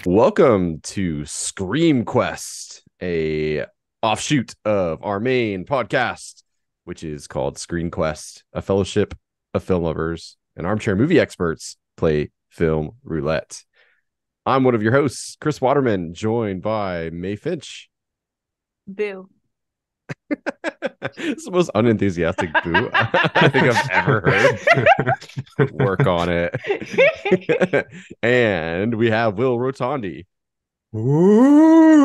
Welcome to Scream Quest, a offshoot of our main podcast, which is called Screen Quest, a fellowship of film lovers and armchair movie experts play film roulette. I'm one of your hosts, Chris Waterman, joined by May Finch. Boo. It's the most unenthusiastic boo I think I've ever heard. Work on it. And we have Will Rotondi. Ooh.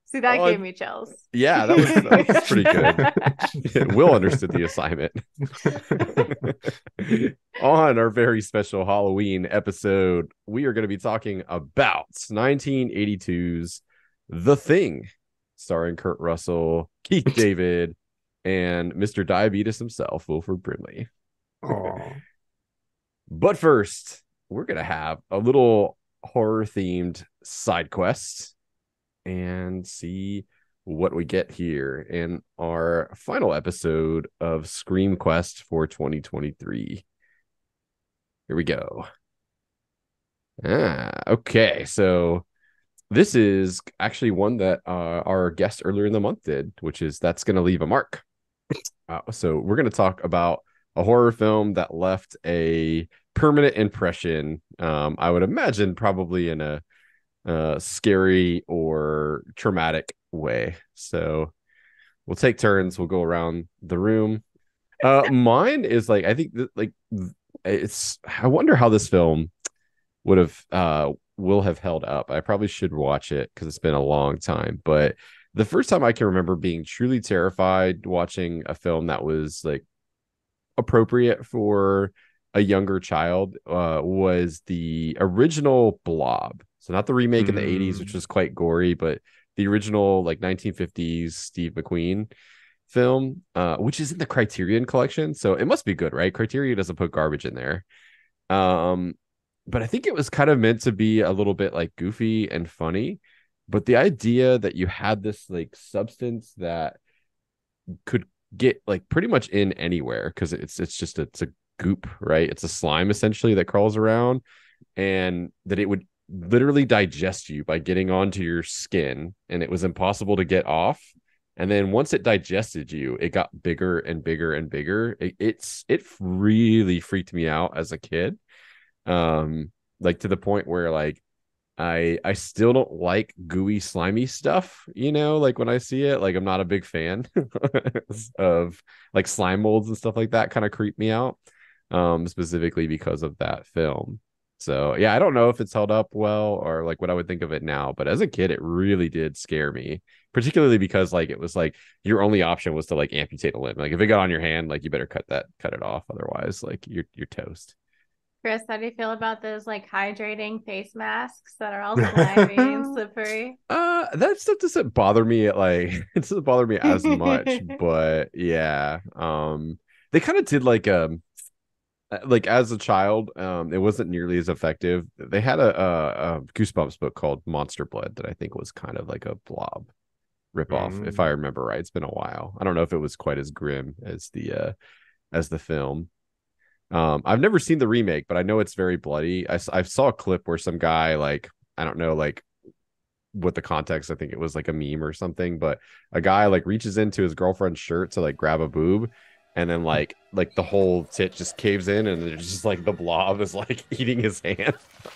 See, that gave me chills. Yeah, that was pretty good. Will understood the assignment. On our very special Halloween episode, we are going to be talking about 1982's The Thing, starring Kurt Russell, Keith David, and Mr. Diabetes himself, Wilford Brimley. But first, we're going to have a little horror-themed side quest and see what we get here in our final episode of Scream Quest for 2023. Here we go. Okay, so this is actually one that our guest earlier in the month did, which is That's Gonna Leave a Mark. So we're going to talk about a horror film that left a permanent impression. I would imagine probably in a scary or traumatic way. So we'll take turns. We'll go around the room. Mine is like, I think it's, I wonder how this film would have will have held up. I probably should watch it because it's been a long time, but the first time I can remember being truly terrified watching a film that was like appropriate for a younger child was the original Blob. So not the remake in the 80s, which was quite gory, but the original like 1950s Steve McQueen film, which is in the Criterion collection. So it must be good, right? Criterion doesn't put garbage in there. But I think it was kind of meant to be a little bit like goofy and funny. But the idea that you had this like substance that could get like pretty much in anywhere, because it's a goop, right? It's a slime essentially that crawls around, and that it would literally digest you by getting onto your skin, and it was impossible to get off. And then once it digested you, it got bigger and bigger and bigger. It really freaked me out as a kid. Like to the point where like I still don't like gooey slimy stuff, you know, like when I see it, like I'm not a big fan of like slime molds and stuff like that. Kind of creep me out, specifically because of that film. So yeah, I don't know if it's held up well or like what I would think of it now, but as a kid it really did scare me, particularly because like it was like your only option was to like amputate a limb. Like if it got on your hand, like you better cut it off, otherwise like you're toast. Chris, how do you feel about those like hydrating face masks that are all slimy and slippery? That stuff doesn't bother me it doesn't bother me as much, but yeah. They kind of did like as a child, it wasn't nearly as effective. They had a Goosebumps book called Monster Blood that I think was kind of like a Blob ripoff, if I remember right. It's been a while. I don't know if it was quite as grim as the film. I've never seen the remake, but I know it's very bloody. I saw a clip where some guy, like, I don't know, like what the context, I think it was like a meme or something, but a guy like reaches into his girlfriend's shirt to like grab a boob, and then like the whole tit just caves in, and there's just like the blob is like eating his hand.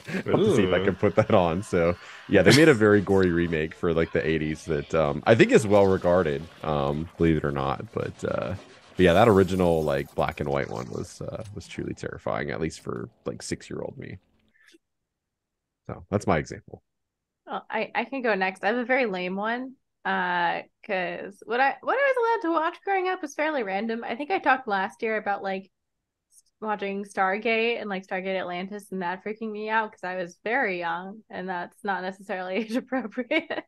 I'll have to see if I can put that on. So yeah, they made a very gory remake for like the 80s that I think is well regarded, believe it or not. But yeah, that original like black and white one was truly terrifying, at least for like 6-year-old me. So that's my example. Well, I can go next. I have a very lame one. Because what I was allowed to watch growing up was fairly random. I think I talked last year about like watching Stargate and like Stargate Atlantis and that freaking me out because I was very young, and that's not necessarily age appropriate.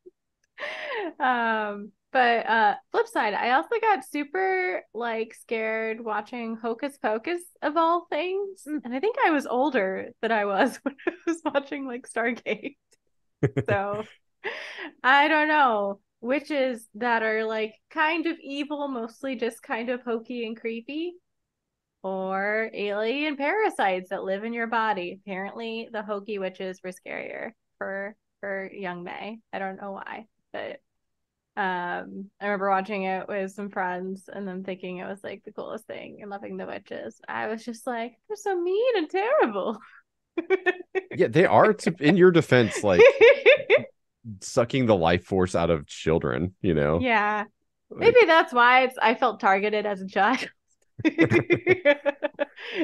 But flip side, I also got super like scared watching Hocus Pocus of all things. And I think I was older than I was when I was watching like Stargate. So I don't know. Witches that are like kind of evil, mostly just kind of hokey and creepy, or alien parasites that live in your body. Apparently, the hokey witches were scarier for young May. I don't know why, but I remember watching it with some friends and then thinking it was like the coolest thing and loving the witches. I was just like, they're so mean and terrible. Yeah, they are, to in your defense, like sucking the life force out of children, you know? Yeah. Maybe Like that's why I felt targeted as a child.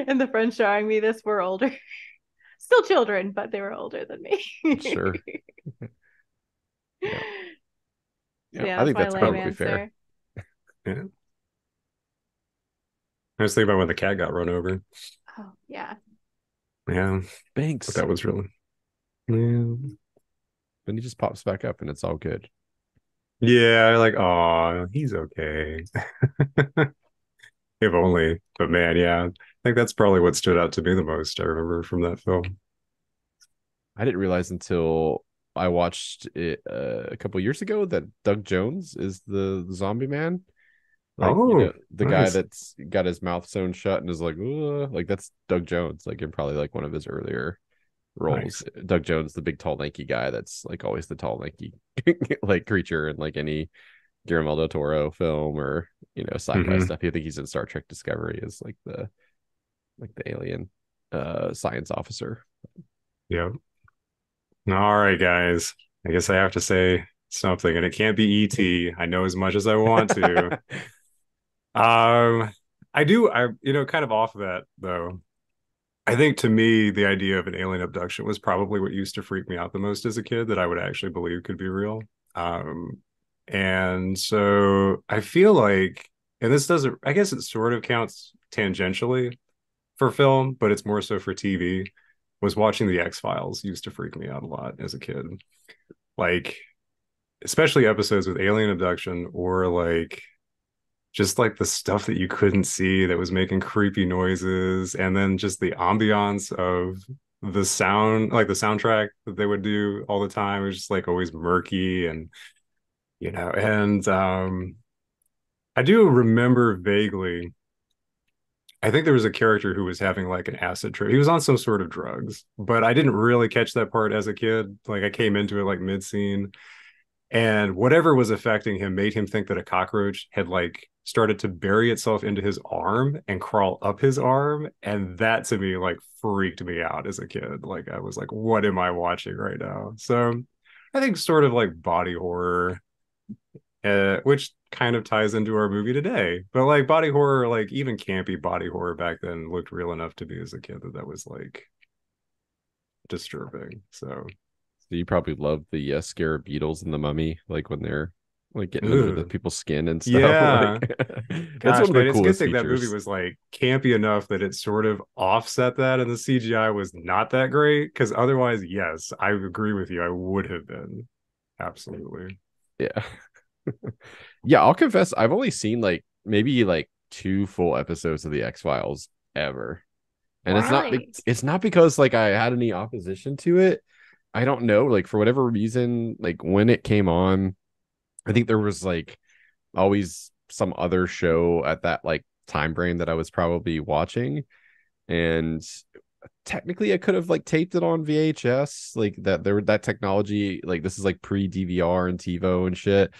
And the friends showing me this were older. Still children, but they were older than me. sure. Yeah. So Yeah. yeah, I that's think my that's lame perfectly fair. answer. Yeah. I was thinking about when the cat got run over. Oh yeah. Yeah, but Thanks. that was really. Yeah. Then he just pops back up and it's all good. Yeah, like, oh, he's okay. If only. But man, yeah, I think that's probably what stood out to me the most. I remember from that film. I didn't realize until I watched it a couple years ago that Doug Jones is the zombie man. Like, Oh, the guy nice, that's got his mouth sewn shut and is like, "Ugh," like that's Doug Jones, like in probably like one of his earlier roles. nice. Doug Jones, the big tall lanky guy that's like always the tall lanky like creature in like any Guillermo del Toro film or sci-fi Hmm. stuff. I think he's in Star Trek Discovery as like the alien science officer. Yeah. All right, guys. I guess I have to say something, and it can't be E.T. I know as much as I want to. Um, I do. Kind of off of that though. I think to me, the idea of an alien abduction was probably what used to freak me out the most as a kid that I would actually believe could be real. Um, and so I feel like, and this doesn't, I guess it sort of counts tangentially for film, but it's more so for TV, was watching the X-Files used to freak me out a lot as a kid. Like, especially episodes with alien abduction or like just like the stuff that you couldn't see that was making creepy noises, and then just the ambiance of the sound, like the soundtrack that they would do all the time was just like always murky and I do remember vaguely, I think there was a character who was having like an acid trip. He was on some sort of drugs, but I didn't really catch that part as a kid. Like I came into it like mid scene, and whatever was affecting him made him think that a cockroach had like started to bury itself into his arm and crawl up his arm. And that to me like freaked me out as a kid. Like I was like, what am I watching right now? So I think sort of like body horror, which kind of ties into our movie today. But like body horror, like even campy body horror back then looked real enough to me as a kid that that was like disturbing. So, So you probably love the scare beetles and the mummy, like when they're like getting under the ugh. people's skin and stuff. Yeah. Like that's one Gosh, of the man, it's a good coolest thing that movie features. was like campy enough that it sort of offset that, and the CGI was not that great. Because otherwise, yes, I agree with you. I would have been absolutely. Yeah. Yeah, I'll confess I've only seen like maybe like two full episodes of the X-Files ever. And Really? it's not because like I had any opposition to it. I don't know, like for whatever reason, like when it came on, I think there was like always some other show at that like time frame that I was probably watching. And technically I could have like taped it on VHS, like that technology, like this is like pre DVR and TiVo and shit.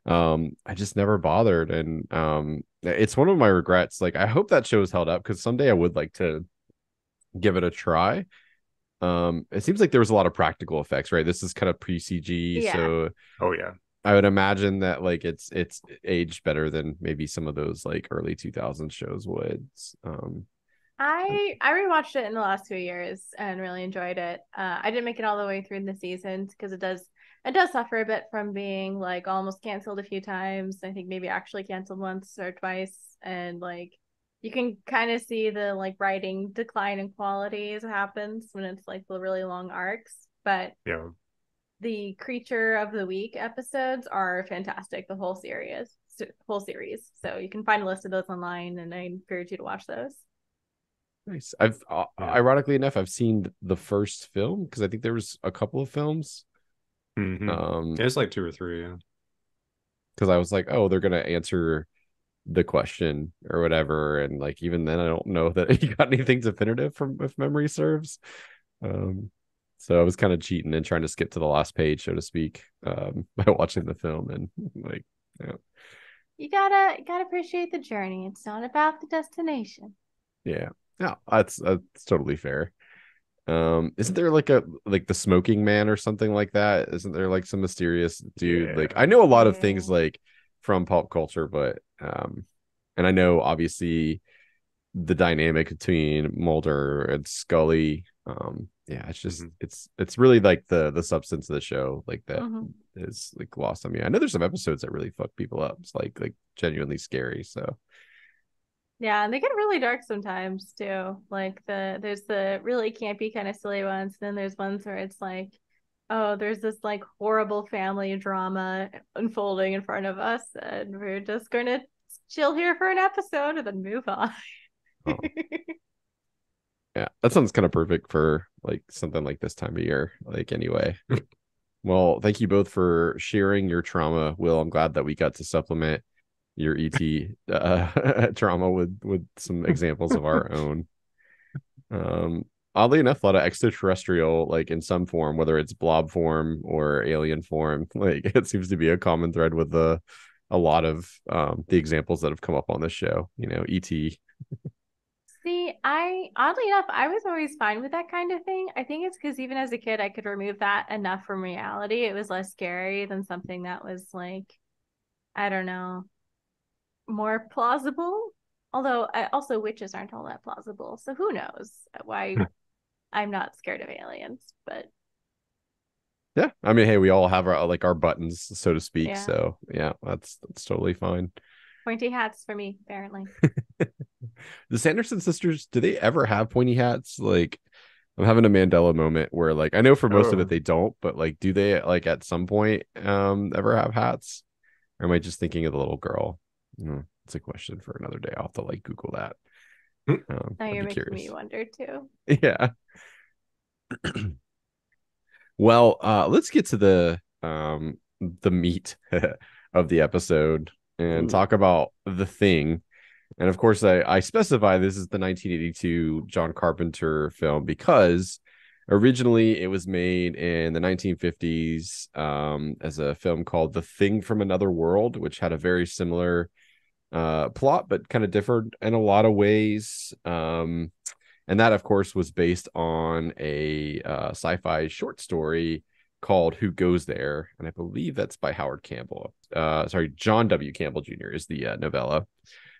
I just never bothered. And it's one of my regrets. Like I hope that show's held up because someday I would like to give it a try. It seems like there was a lot of practical effects, right? This is kind of pre CG, Yeah. so Oh yeah, I would imagine that like it's aged better than maybe some of those like early 2000s shows would. Um, I rewatched it in the last 2 years and really enjoyed it. I didn't make it all the way through the seasons because it does suffer a bit from being like almost canceled a few times. I think maybe actually canceled once or twice, and like you can kind of see the like writing decline in quality as it happens when it's like the really long arcs. But yeah. the Creature of the Week episodes are fantastic. Whole series. So you can find a list of those online, and I encourage you to watch those. nice. I've Yeah. ironically enough, I've seen the first film because I think there was a couple of films. It's like two or three, yeah. because I was like, oh, they're gonna answer the question or whatever, and like even then, I don't know that he got anything definitive from if memory serves. Um, so I was kind of cheating and trying to skip to the last page, so to speak, by watching the film and like, yeah, You gotta appreciate the journey. It's not about the destination. yeah, no, that's totally fair. Isn't there like a like the smoking man or something like that? Isn't there like some mysterious dude? Like I Yeah. know a lot of things Yeah. like from pop culture, but and I know obviously the dynamic between Mulder and Scully. Yeah, it's just Mhm. it's really like the substance of the show, like that Hmm. is like lost on me. I know there's some episodes that really fuck people up. It's like genuinely scary. So Yeah, and they get really dark sometimes too. Like there's the really campy kind of silly ones, and then there's ones where it's like, oh, there's this like horrible family drama unfolding in front of us, and we're just gonna chill here for an episode and then move on. um, yeah, that sounds kind of perfect for like something like this time of year. Like anyway. Well, thank you both for sharing your trauma. Will, I'm glad that we got to supplement your ET trauma with some examples of our own. Oddly enough, a lot of extraterrestrial, like in some form, whether it's blob form or alien form, like it seems to be a common thread with the a lot of the examples that have come up on this show. You know, ET. See, I oddly enough, I was always fine with that kind of thing. I think it's because even as a kid, I could remove that enough from reality. It was less scary than something that was like, I don't know, more plausible. Although also witches aren't all that plausible, so who knows why I'm not scared of aliens. But Yeah, I mean, hey, we all have our like our buttons, so to speak. yeah, So yeah, that's totally fine. pointy hats for me, apparently. The Sanderson sisters, do they ever have pointy hats? Like, I'm having a Mandela moment where, like, I know for most of it Oh, they don't, but like, do they like at some point ever have hats? Or am I just thinking of the little girl? It's a question for another day. I'll have to like Google that. Now I'd you're be making me curious. wonder too. Yeah. Well, let's get to the meat of the episode and ooh. talk about the thing. And of course, I specify this is the 1982 John Carpenter film because originally it was made in the 1950s as a film called The Thing from Another World, which had a very similar plot, but kind of differed in a lot of ways. And that, of course, was based on a sci-fi short story called Who Goes There? And I believe that's by Howard Campbell. Sorry, John W. Campbell Jr. is the novella.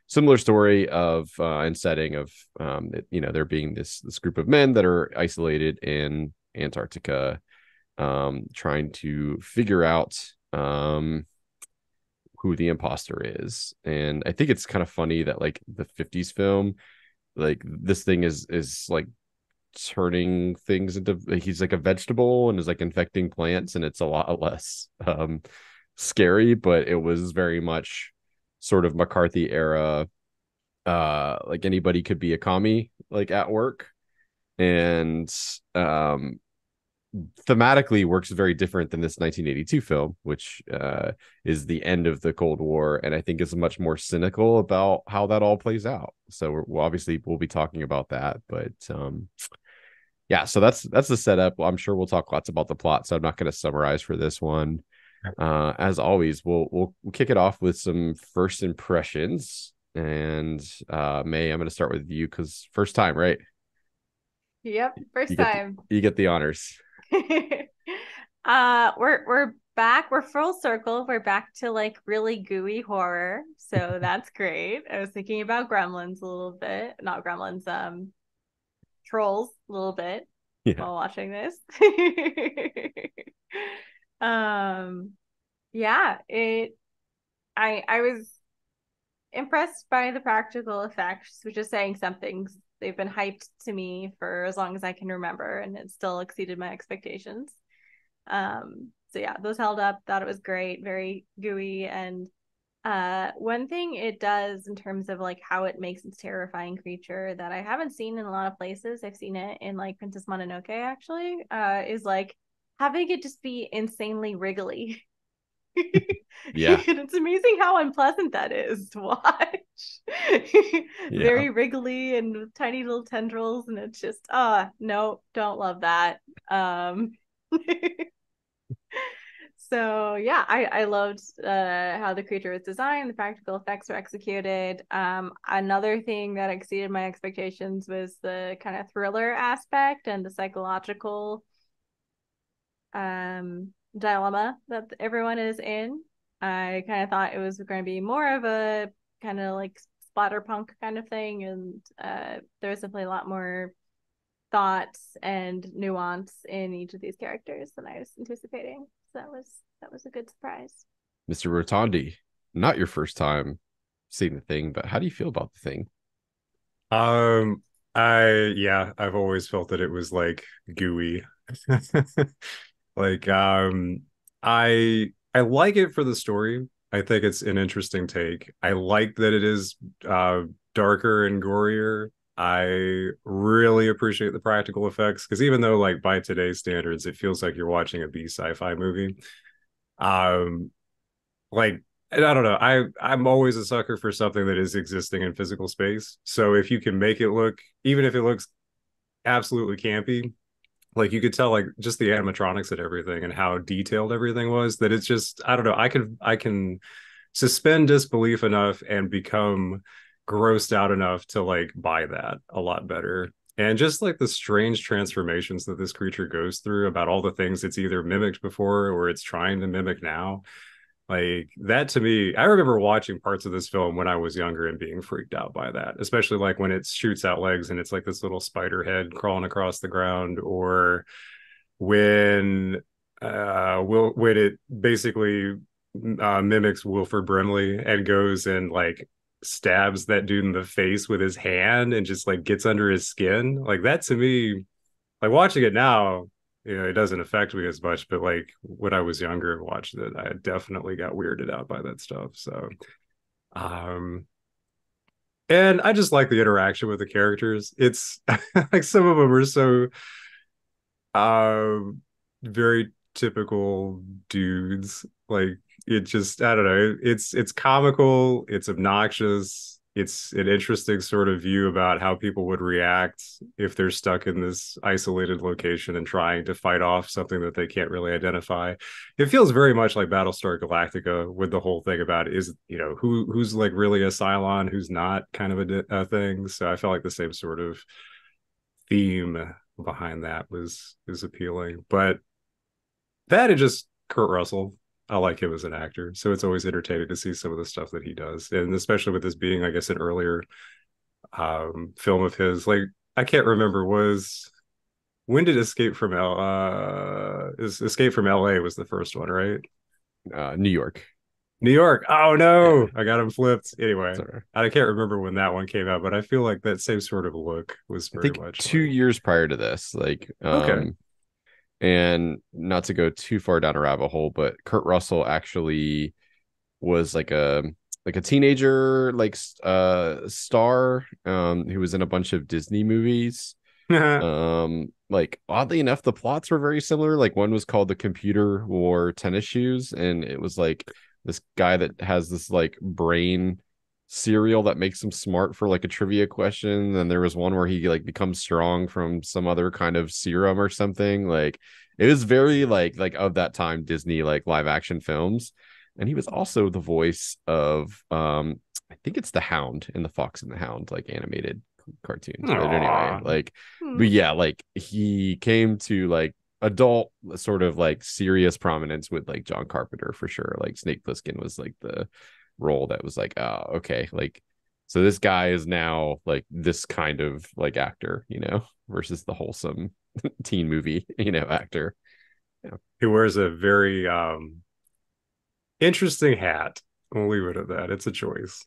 Similar story of and setting of there being this group of men that are isolated in Antarctica, trying to figure out who the imposter is. And I think it's kind of funny that like the 50s film, like this thing is like turning things into he's like a vegetable and is like infecting plants, and it's a lot less scary, but it was very much sort of McCarthy era, like anybody could be a commie like at work, and thematically works very different than this 1982 film, which is the end of the Cold War, and I think is much more cynical about how that all plays out. So we'll be talking about that, but yeah, so that's the setup. Well, I'm sure we'll talk lots about the plot, so I'm not going to summarize for this one. As always, we'll kick it off with some first impressions. And May, I'm going to start with you because first time, right? Yep, You first get the time. you get the honors. We're back. We're full circle. We're back to like really gooey horror. So that's great. I was thinking about Gremlins a little bit. Not Gremlins, Trolls a little bit Yeah, while watching this. um yeah, I was impressed by the practical effects, which is saying something. They've been hyped to me for as long as I can remember, and it still exceeded my expectations. So yeah, those held up. Thought it was great, very gooey. And one thing it does in terms of like how it makes its terrifying creature that I haven't seen in a lot of places, I've seen it in like Princess Mononoke actually, is like having it just be insanely wriggly. Yeah. And it's amazing how unpleasant that is to watch. Yeah. Very wriggly and with tiny little tendrils, and it's just no, don't love that. Um so yeah, I loved how the creature was designed, the practical effects were executed. Another thing that exceeded my expectations was the kind of thriller aspect and the psychological dilemma that everyone is in. I kind of thought it was going to be more of a kind of like splatterpunk kind of thing, and there's definitely a lot more thoughts and nuance in each of these characters than I was anticipating. So that was a good surprise. Mr. Rotondi, not your first time seeing the thing, but how do you feel about the thing? Um, I've always felt that it was like gooey. Like, I like it for the story. I think it's an interesting take. I like that it is darker and gorier. I really appreciate the practical effects because even though, like, by today's standards, it feels like you're watching a B sci-fi movie. Um, like, I don't know. I'm always a sucker for something that is existing in physical space. So if you can make it look, even if it looks absolutely campy, like you could tell like just the animatronics and everything and how detailed everything was, that it's just, I don't know, I can suspend disbelief enough and become grossed out enough to like buy that a lot better. And just like the strange transformations that this creature goes through about all the things it's either mimicked before or it's trying to mimic now, like that to me, I remember watching parts of this film when I was younger and being freaked out by that, especially like when it shoots out legs and it's like this little spider head crawling across the ground, or when when it basically mimics Wilford Brimley and goes and like stabs that dude in the face with his hand and just like gets under his skin. Like that to me, like watching it now, it doesn't affect me as much, but like when I was younger and watched it, I definitely got weirded out by that stuff. So um and I just like the interaction with the characters. It's like some of them are so um very typical dudes. Like it just, I don't know, it's comical, it's obnoxious, it's an interesting sort of view about how people would react if they're stuck in this isolated location and trying to fight off something that they can't really identify. It feels very much like Battlestar Galactica, with the whole thing about is, who's like really a Cylon, who's not, kind of a thing. So I felt like the same sort of theme behind that was appealing. But that and just Kurt Russell, I like him as an actor, so it's always entertaining to see some of the stuff that he does, and especially with this being, I guess, an earlier film of his. Like I can't remember, was when did Escape from L.A. was the first one, right? New York. New York. Oh Yeah. no, I got him flipped. Anyway, Sorry. I can't remember when that one came out, but I feel like that same sort of look was I very think much two like, years prior to this, like okay. and not to go too far down a rabbit hole, but Kurt Russell actually was like a teenager star who was in a bunch of Disney movies. Like oddly enough, the plots were very similar. Like one was called The Computer Wore Tennis Shoes, and it was like this guy that has this like brain cereal that makes him smart for like a trivia question. And there was one where he like becomes strong from some other kind of serum or something. Like it was very like of that time Disney like live action films. And he was also the voice of I think it's the Hound in the Fox and the Hound like animated cartoons. But anyway, Aww. like Hmm. but yeah, like he came to like adult sort of like serious prominence with like John Carpenter for sure. Like Snake Plissken was like the role that was like, oh, okay, like so this guy is now like this kind of like actor, versus the wholesome teen movie, actor. Yeah. He wears a very interesting hat. We'll leave it at that. It's a choice.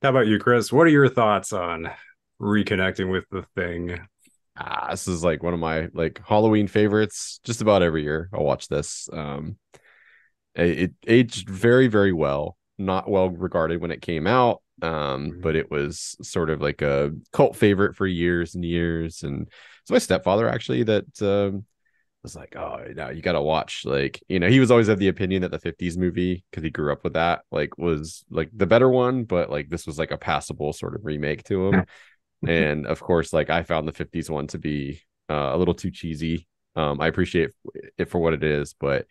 How about you, Chris? What are your thoughts on reconnecting with the thing? This is like one of my like Halloween favorites. Just about every year I'll watch this. It aged very, very well. Not well regarded when it came out, but it was sort of like a cult favorite for years and years. And it's my stepfather actually that was like, oh no, you gotta watch. Like, he was always of the opinion that the 50s movie, because he grew up with that, like was like the better one, but like this was like a passable sort of remake to him. And of course, like I found the 50s one to be a little too cheesy. I appreciate it for what it is, but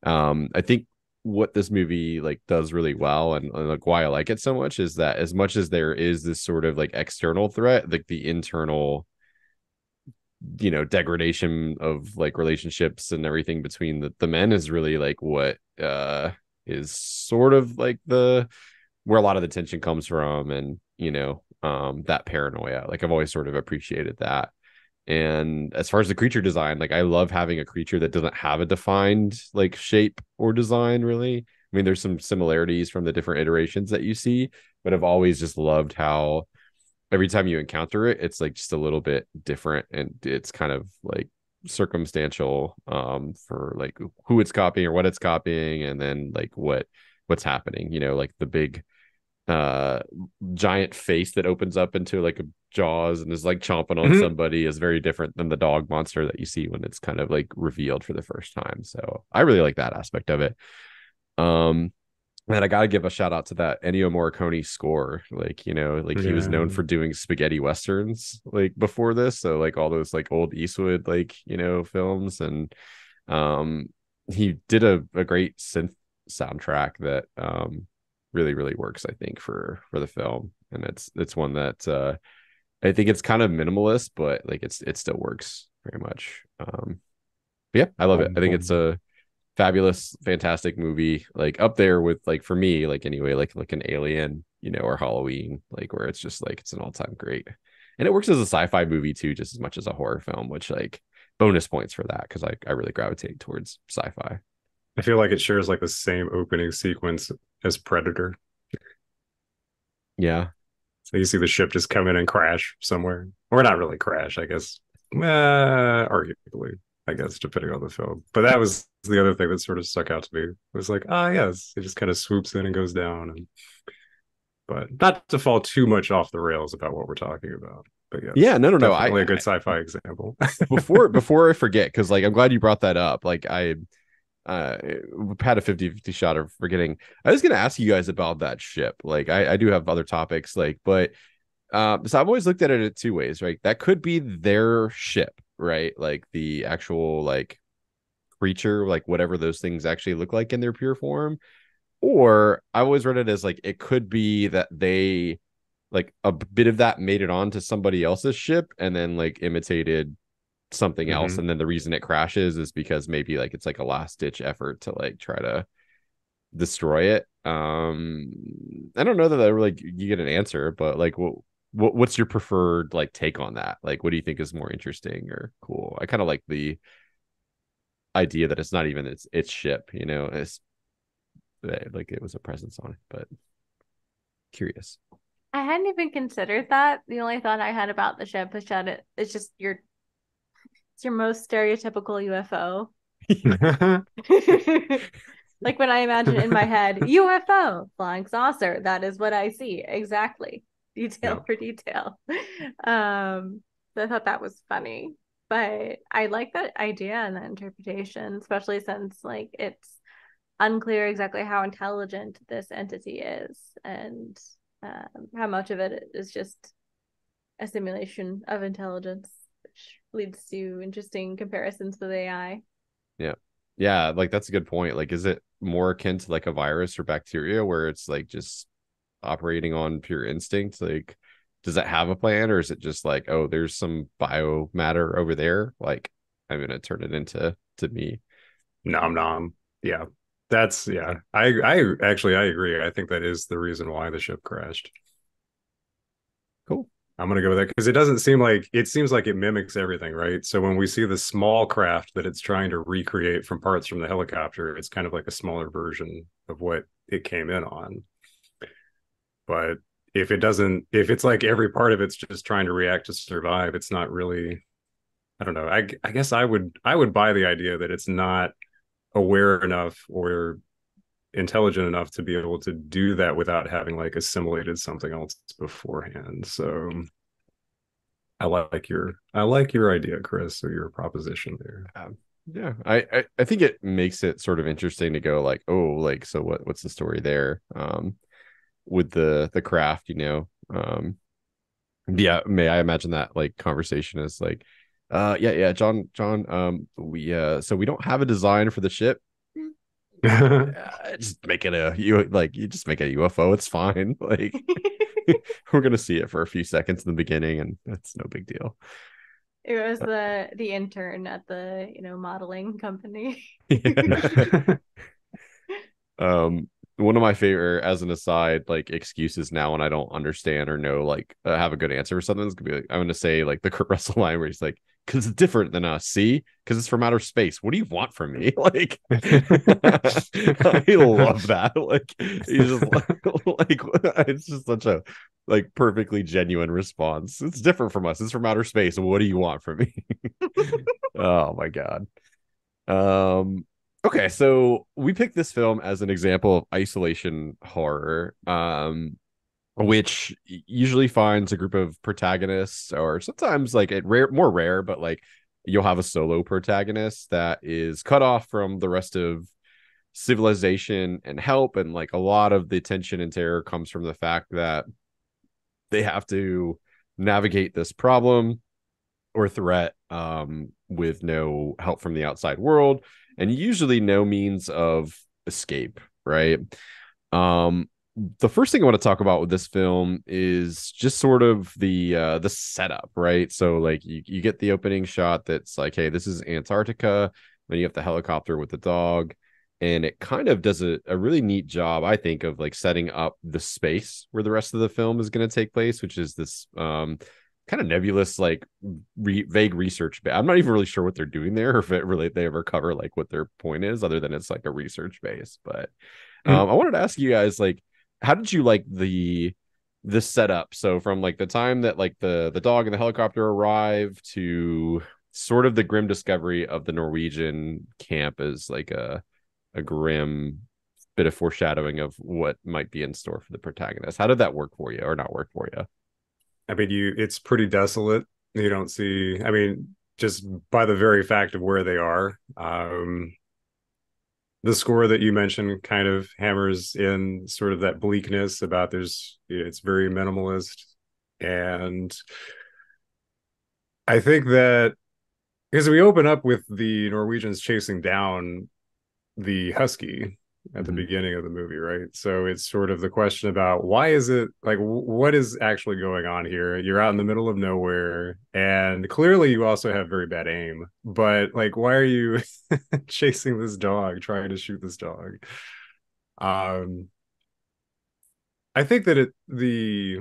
I think what this movie like does really well, and like why I like it so much, is that as much as there is this sort of like external threat, like the internal degradation of like relationships and everything between the men is really like what is sort of like the where a lot of the tension comes from. And that paranoia, like I've always sort of appreciated that. And as far as the creature design, like I love having a creature that doesn't have a defined like shape or design, really. I mean, there's some similarities from the different iterations that you see, but I've always just loved how every time you encounter it, it's like just a little bit different, and it's kind of like circumstantial for like who it's copying or what it's copying, and then like what's happening, like the big uh giant face that opens up into like a jaws and is like chomping on Mhm. somebody is very different than the dog monster that you see when it's kind of like revealed for the first time. So I really like that aspect of it. um and I gotta give a shout out to that Ennio Morricone score. Like, like he was known Yeah. for doing spaghetti westerns like before this. So like all those like old Eastwood like, films. And um he did a great synth soundtrack that really, really works, I think, for the film. And it's one that I think it's kind of minimalist, but like it still works very much. But yeah, I love it. Boom, I think it's boom. a fabulous, fantastic movie, like up there with like for me, like anyway, like an Alien, or Halloween, like where it's just like it's an all-time great. And it works as a sci-fi movie too, just as much as a horror film, which like bonus points for that, because I really gravitate towards sci-fi. I feel like it shares like the same opening sequence as Predator. Yeah. So you see the ship just come in and crash somewhere, or not really crash, I guess. Arguably, I guess, depending on the film. But that was the other thing that sort of stuck out to me. It was like, yes, it just kind of swoops in and goes down. But not to fall too much off the rails about what we're talking about. But Yeah, yes, no. definitely a good sci-fi example. Before I forget, because like I'm glad you brought that up. Like I uh had a 50-50 shot of forgetting. I was gonna ask you guys about that ship. Like I do have other topics, like, but so I've always looked at it in two ways, right? That could be their ship, right? Like the actual like creature, like whatever those things actually look like in their pure form. Or I always read it as like it could be that they like a bit of that made it onto somebody else's ship and then like imitated something else. Hmm. And then the reason it crashes is because maybe like it's like a last ditch effort to like try to destroy it. I don't know that like you get an answer, but like what's your preferred like take on that? Like what do you think is more interesting or cool? I kind of like the idea that it's not even its ship, it's like it was a presence on it, but curious. I hadn't even considered that. The only thought I had about the ship is that it's just it's your most stereotypical UFO. Like when I imagine in my head, UFO, flying saucer, that is what I see. Exactly. Yeah. Detail for detail. So I thought that was funny. But I like that idea and that interpretation, especially since like it's unclear exactly how intelligent this entity is and how much of it is just a simulation of intelligence, which leads to interesting comparisons with AI. Yeah. Yeah, like that's a good point. Like is it more akin to like a virus or bacteria where it's like just operating on pure instinct? Like does it have a plan, or is it just like, oh, there's some biomatter over there, like I'm gonna turn it into to me? Nom nom. Yeah. Yeah. I actually I agree. I think that is the reason why the ship crashed. Cool. I'm gonna go with that because it doesn't seem like it seems like it mimics everything, right? So when we see the small craft that it's trying to recreate from parts from the helicopter, it's kind of like a smaller version of what it came in on. But if it's like every part of it's just trying to react to survive, it's not really. I don't know. I guess I would buy the idea that it's not aware enough or intelligent enough to be able to do that without having like assimilated something else beforehand. So I like your idea, Chris, or your proposition there. Yeah, I think it makes it sort of interesting to go like, oh, like so what's the story there? With the craft, yeah, may I imagine that like conversation is like, yeah, John, so we don't have a design for the ship. Just make it you just make a UFO. It's fine. Like we're gonna see it for a few seconds in the beginning, and that's no big deal. It was the intern at the modeling company. Yeah. Um, one of my favorite, as an aside, like excuses now when I don't understand or know, like have a good answer for something, is gonna be like, I'm gonna say like the Kurt Russell line where he's like, "Because it's different than us, see? Because it's from outer space. What do you want from me?" Like, I love that. Like, he's just like, it's just such a like perfectly genuine response. It's different from us. It's from outer space. What do you want from me? Oh my god. Um, okay, so we picked this film as an example of isolation horror, which usually finds a group of protagonists, or sometimes like more rare, but like you'll have a solo protagonist that is cut off from the rest of civilization and help, and like a lot of the tension and terror comes from the fact that they have to navigate this problem or threat with no help from the outside world and usually no means of escape, right? Um, the first thing I want to talk about with this film is just sort of the setup, right? So like you get the opening shot that's like, hey, this is Antarctica. Then you have the helicopter with the dog, and it kind of does a really neat job, I think, of like setting up the space where the rest of the film is going to take place, which is this kind of nebulous, like vague research. I'm not even really sure what they're doing there, or if it really they ever cover like what their point is, other than it's like a research base. But I wanted to ask you guys, like, how did you like the setup? So from like the time that like the dog and the helicopter arrive to sort of the grim discovery of the Norwegian camp as like a grim bit of foreshadowing of what might be in store for the protagonist. How did that work for you, or not work for you? I mean, it's pretty desolate. You don't see, I mean, just by the very fact of where they are. The score that you mentioned kind of hammers in sort of that bleakness about it's very minimalist. And I think that because we open up with the Norwegians chasing down the husky at the Mm-hmm. beginning of the movie, right? So it's sort of the question about why is it like what is actually going on here? You're out in the middle of nowhere, and clearly you also have very bad aim. But like, why are you chasing this dog, trying to shoot this dog? Um, I think that the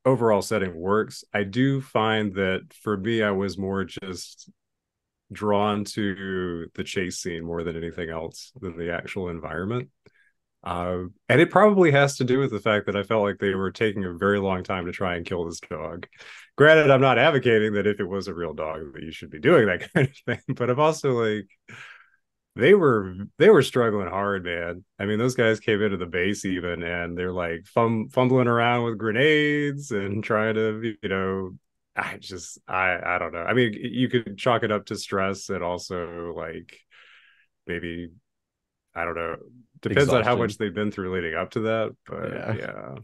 overall setting works. I do find that for me, I was more just drawn to the chase scene more than anything else than the actual environment. And it probably has to do with the fact that I felt like they were taking a very long time to try and kill this dog. Granted, I'm not advocating that if it was a real dog that you should be doing that kind of thing, but I'm also like they were struggling hard, man. I mean, those guys came into the base even, and they're like fumbling around with grenades and trying to, I don't know. I mean, you could chalk it up to stress and also like maybe I don't know. Depends on how Exhaustion. much they've been through leading up to that, but Yeah. yeah,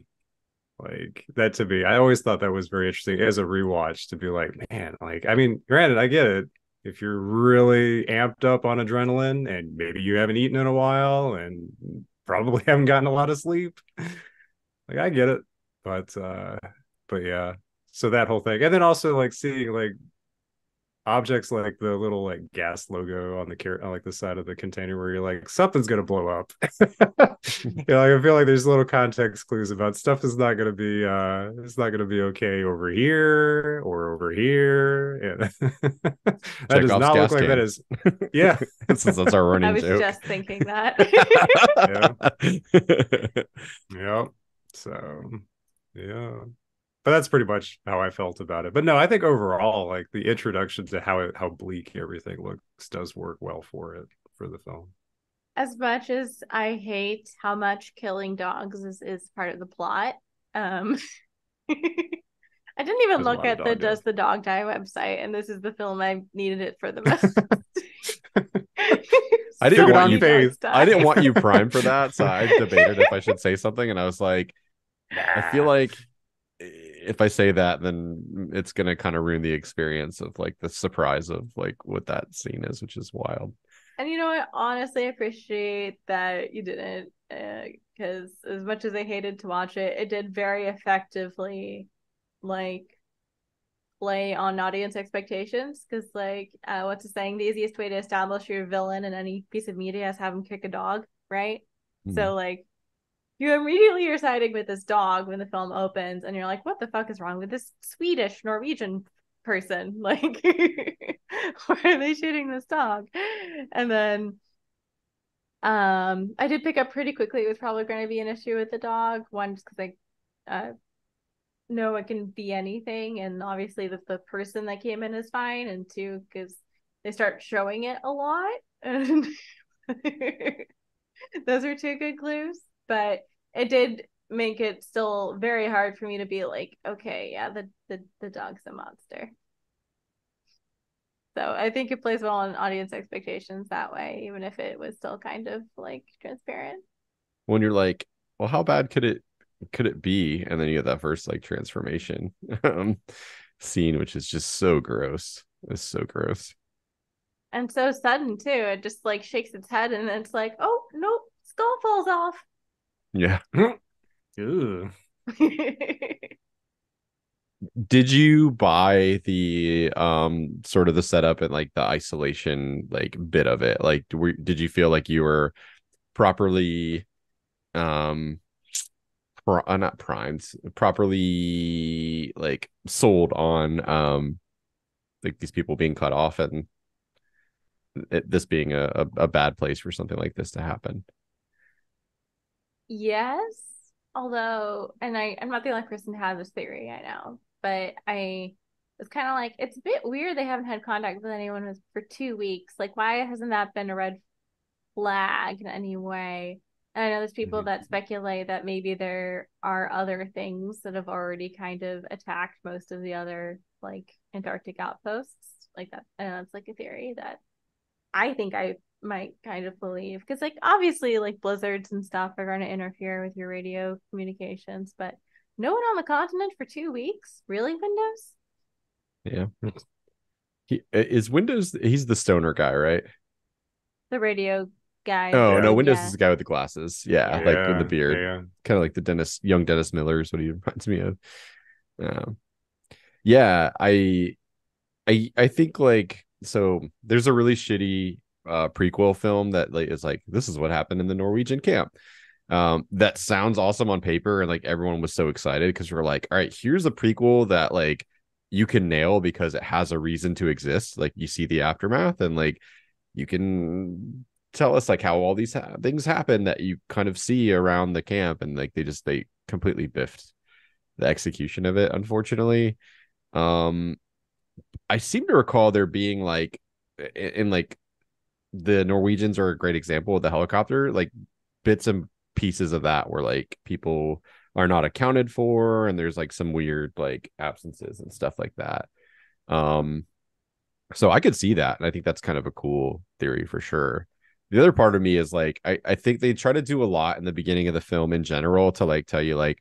like that to me, I always thought that was very interesting as a rewatch to be like, man, like I mean, granted, I get it. If you're really amped up on adrenaline and maybe you haven't eaten in a while and probably haven't gotten a lot of sleep, like I get it. But but yeah. So that whole thing. And then also like seeing like objects like the little like gas logo on on like the side of the container where you're like something's gonna blow up. Like I feel like there's little context clues about stuff is not gonna be it's not gonna be okay over here or over here. Yeah. That does Chekhov's not look gas like that can. is yeah. Since that's our I running was joke. just thinking that. Yeah. Yeah. So yeah. But that's pretty much how I felt about it. But no, I think overall, like the introduction to how bleak everything looks does work well for it for the film. As much as I hate how much killing dogs is part of the plot, um, I didn't even There's a look lot of at the dog Does death. the Dog Die website, and this is the film I needed it for the most. I didn't So Took it want on many you. faith. dogs I didn't die. want you prime for that, so I debated if I should say something, and I was like, I feel Nah. like if I say that, then it's gonna kind of ruin the experience of like the surprise of like what that scene is, which is wild. And you know what? Honestly, I appreciate that you didn't, because as much as I hated to watch it, it did very effectively, like, play on audience expectations. Because, like, what's the saying? The easiest way to establish your villain in any piece of media is have him kick a dog, right? Hmm. So, like, you immediately are siding with this dog when the film opens, and you're like, what the fuck is wrong with this Swedish Norwegian person? Like, why are they shooting this dog? And then I did pick up pretty quickly it was probably going to be an issue with the dog. One, just because I know it can be anything, and obviously the person that came in is fine, and two, because they start showing it a lot, and those are two good clues. But it did make it still very hard for me to be like, okay, yeah, the dog's a monster. So I think it plays well on audience expectations that way, even if it was still kind of like transparent. When you're like, well, how bad could it be? And then you get that first like transformation scene, which is just so gross. It's so gross. And so sudden too. It just like shakes its head and it's like, oh nope, skull falls off. Yeah. Ew. Did you buy the sort of the setup and like the isolation like bit of it? Like did you feel like you were properly um not primed, properly like sold on like these people being cut off and this being a bad place for something like this to happen? Yes. Although, and I'm not the only person to have this theory, I know, but I was kind of like, it's a bit weird they haven't had contact with anyone for 2 weeks. Like, why hasn't that been a red flag in any way? And I know there's people that speculate that maybe there are other things that have already kind of attacked most of the other like Antarctic outposts. Like that, and that's like a theory that I think I might kind of believe because like obviously like blizzards and stuff are going to interfere with your radio communications, but no one on the continent for 2 weeks, really, Windows? Yeah. He is Windows. He's the stoner guy, right? The radio guy Oh no, Yeah. thing, Windows is yeah. the guy with the glasses. Yeah, Yeah. like in the Yeah. beard, Yeah. kind of like the young Dennis Miller is what he reminds me of. Um, yeah, I think like so. There's a really shitty prequel film that like is like this is what happened in the Norwegian camp. That sounds awesome on paper, and like everyone was so excited because we're like, all right, here's a prequel that like you can nail because it has a reason to exist. Like you see the aftermath, and like you can tell us like how all these things happen that you kind of see around the camp, and like they completely biffed the execution of it, unfortunately. um I seem to recall there being like in like the Norwegians are a great example of the helicopter, like bits and pieces of that where like people are not accounted for and there's like some weird like absences and stuff like that. um so I could see that, and I think that's kind of a cool theory for sure. The other part of me is like I think they try to do a lot in the beginning of the film in general to like tell you like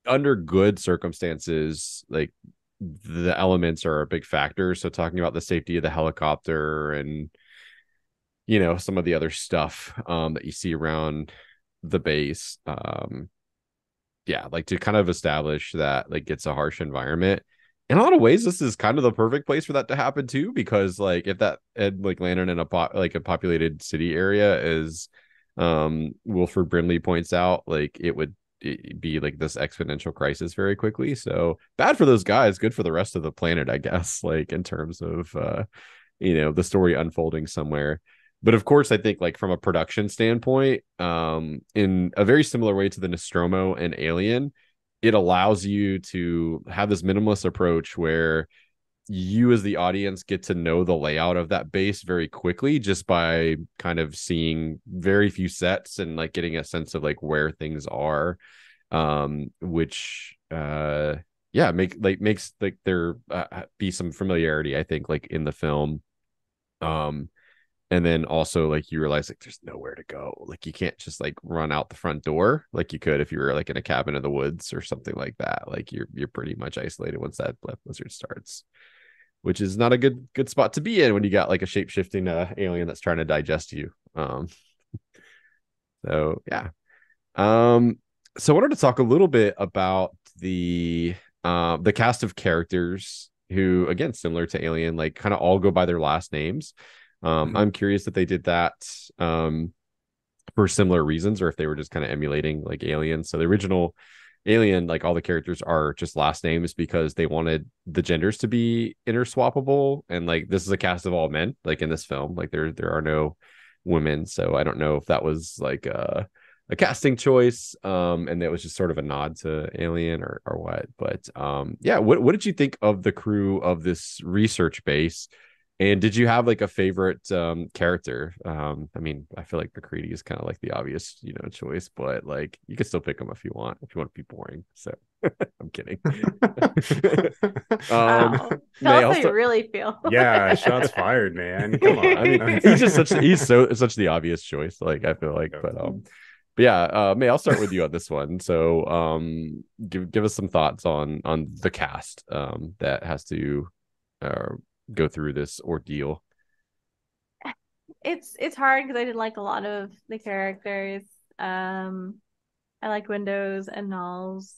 under good circumstances like the elements are a big factor. So talking about the safety of the helicopter and some of the other stuff that you see around the base, yeah, like to kind of establish that like it's a harsh environment. In a lot of ways, this is kind of the perfect place for that to happen too, because like if that had like landed in like a populated city area, as Wilford Brimley points out, like it be like this exponential crisis very quickly. So bad for those guys, good for the rest of the planet, I guess, like in terms of the story unfolding somewhere. But of course, I think like from a production standpoint, in a very similar way to the Nostromo and Alien, it allows you to have this minimalist approach where you as the audience get to know the layout of that base very quickly just by kind of seeing very few sets and like getting a sense of like where things are, which yeah, makes like there be some familiarity, I think, like in the film. Um, and then also like you realize like there's nowhere to go. Like you can't just like run out the front door like you could if you were like in a cabin in the woods or something like that. Like you're pretty much isolated once that left blizzard starts, which is not a good spot to be in when you got like a shape shifting alien that's trying to digest you. So yeah. Um, so I wanted to talk a little bit about the cast of characters who, again, similar to Alien, like kind of all go by their last names. Mhm. I'm curious if they did that for similar reasons, or if they were just kind of emulating like Alien. So the original Alien, like all the characters are just last names because they wanted the genders to be interswappable. And like this is a cast of all men, like in this film, like there are no women. So I don't know if that was like a casting choice, and it was just sort of a nod to Alien or what. But yeah, what did you think of the crew of this research base? And did you have like a favorite character? I mean, I feel like McCready is kind of like the obvious, choice, but like you could still pick him if you want to be boring. So I'm kidding. Wow. Tell May us I how you also really feel. Yeah, shots fired, man. Come I mean, on. he's such the obvious choice, like I feel like, but yeah, May, I'll start with you on this one. So give us some thoughts on the cast that has to uh go through this ordeal. It's hard because I didn't like a lot of the characters. I like Windows and Nulls.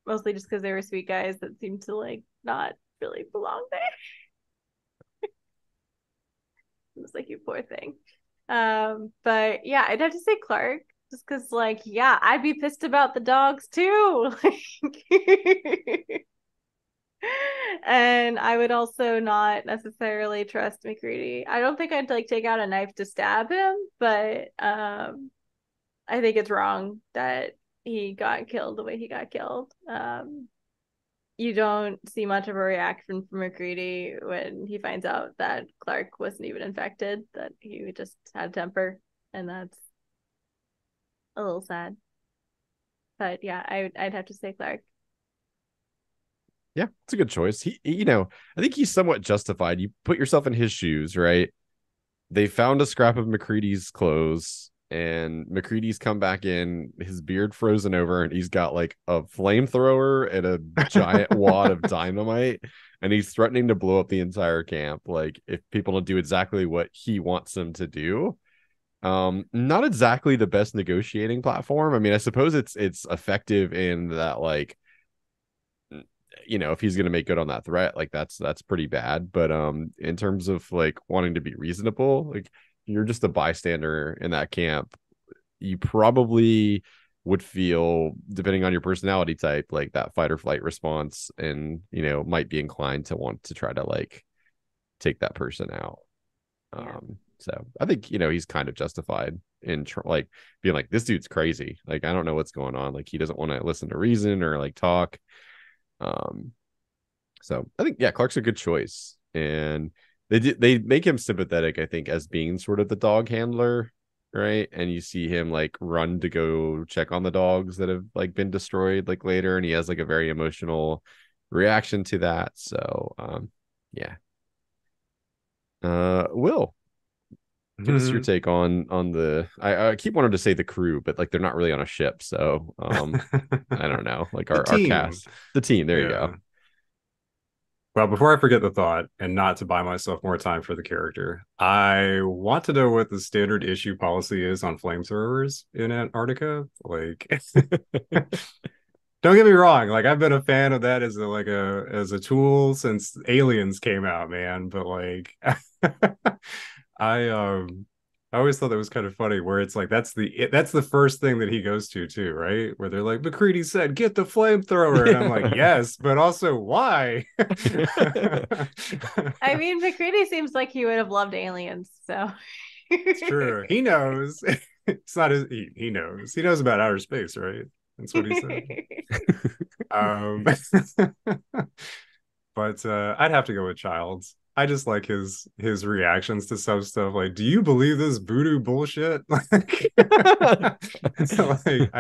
Mostly just because they were sweet guys that seemed to like not really belong there. It was like, you poor thing. But yeah, I'd have to say Clark, just because like, yeah, I'd be pissed about the dogs too. And I would also not necessarily trust McCready. I don't think I'd like take out a knife to stab him, but I think it's wrong that he got killed the way he got killed. You don't see much of a reaction from McCready when he finds out that Clark wasn't even infected, that he just had temper, and that's a little sad. But yeah, I'd have to say Clark. Yeah, it's a good choice. I think he's somewhat justified. You put yourself in his shoes, right? They found a scrap of McCready's clothes, and McCready's come back in, his beard frozen over, and he's got like a flamethrower and a giant wad of dynamite, and he's threatening to blow up the entire camp. Like if people don't do exactly what he wants them to do. Not exactly the best negotiating platform. I mean, I suppose it's effective in that, like, if he's going to make good on that threat, like that's pretty bad. But in terms of like wanting to be reasonable, like you're just a bystander in that camp, you probably would feel, depending on your personality type, like that fight or flight response, and might be inclined to want to try to like take that person out. Yeah. So I think he's kind of justified in like being like, this dude's crazy, like I don't know what's going on, like he doesn't want to listen to reason or like talk. um so I think, yeah, Clark's a good choice, and they make him sympathetic, I think, as being sort of the dog handler, right? And you see him like run to go check on the dogs that have like been destroyed like later, and he has like a very emotional reaction to that. So yeah. Will, give us your take on the I keep wanting to say the crew, but like they're not really on a ship, so I don't know, like The our team. cast, the team, there you Yeah. go. Well, before I forget the thought, and not to buy myself more time for the character, I want to know what the standard issue policy is on flamethrowers in Antarctica. Like, don't get me wrong, like I've been a fan of that as a tool since Aliens came out, man. But like, I I always thought that was kind of funny, where it's like that's the first thing that he goes to too, right? Where they're like, McCready said, "Get the flamethrower," and I'm like, yes, but also why? I mean, McCready seems like he would have loved Aliens, so. It's true. He knows. It's not his. He knows. He knows about outer space, right? That's what he said. Um, but I'd have to go with Childs. I just like his reactions to some stuff. Like, do you believe this voodoo bullshit? Like, I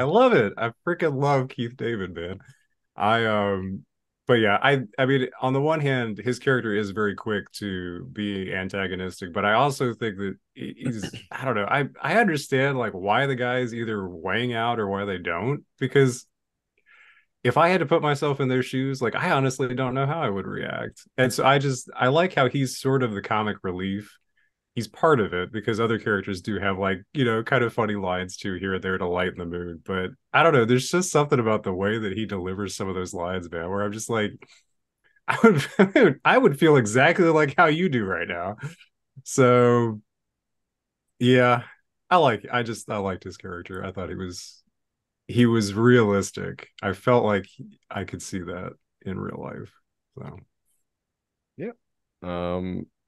love it. I freaking love Keith David, man. But yeah, I mean, on the one hand, his character is very quick to be antagonistic, but I also think that he's, I don't know, I understand like why the guys either weighing out or why they don't, because if I had to put myself in their shoes, like I honestly don't know how I would react. And so I like how he's sort of the comic relief. He's part of it because other characters do have like, kind of funny lines too here and there to lighten the mood. But I don't know, there's just something about the way that he delivers some of those lines, man, where I'm just like, I would feel exactly like how you do right now. So yeah, I liked his character. I thought he was realistic. I felt like I could see that in real life. So Yeah.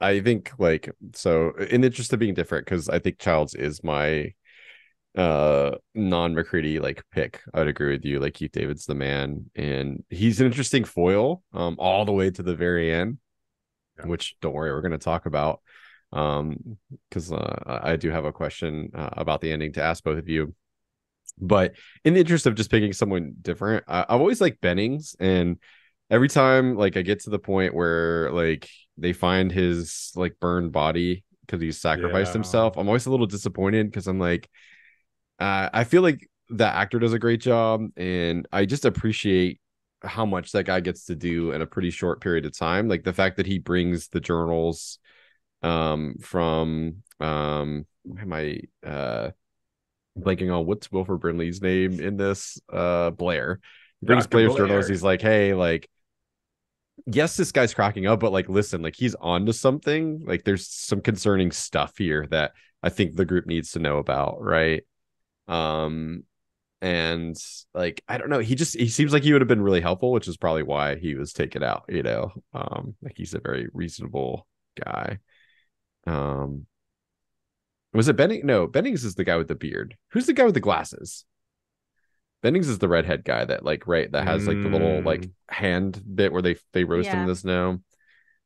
I think like so in the interest of being different, because I think Childs is my non-McCready like pick. I'd agree with you. Like Keith David's the man, and he's an interesting foil all the way to the very end, yeah. which don't worry, we're going to talk about because I do have a question about the ending to ask both of you. But in the interest of just picking someone different, I've always liked Bennings, and every time like I get to the point where like they find his like burned body because he's sacrificed Yeah. himself, I'm always a little disappointed because I'm like, I feel like that actor does a great job, and I just appreciate how much that guy gets to do in a pretty short period of time. Like the fact that he brings the journals from am I blanking on what's Wilford Brimley's name in this? Blair. He brings Dr. Blair's journals. Blair. He's like, hey, like, yes, this guy's cracking up, but like, listen, like he's on to something. Like, there's some concerning stuff here that I think the group needs to know about, right? Um, and like, I don't know, he seems like he would have been really helpful, which is probably why he was taken out, like he's a very reasonable guy. Um, was it Benning? No, Bennings is the guy with the beard. Who's the guy with the glasses? Bennings is the redhead guy that like right that has like the little like Mm, hand bit where they roast him in Yeah. the snow.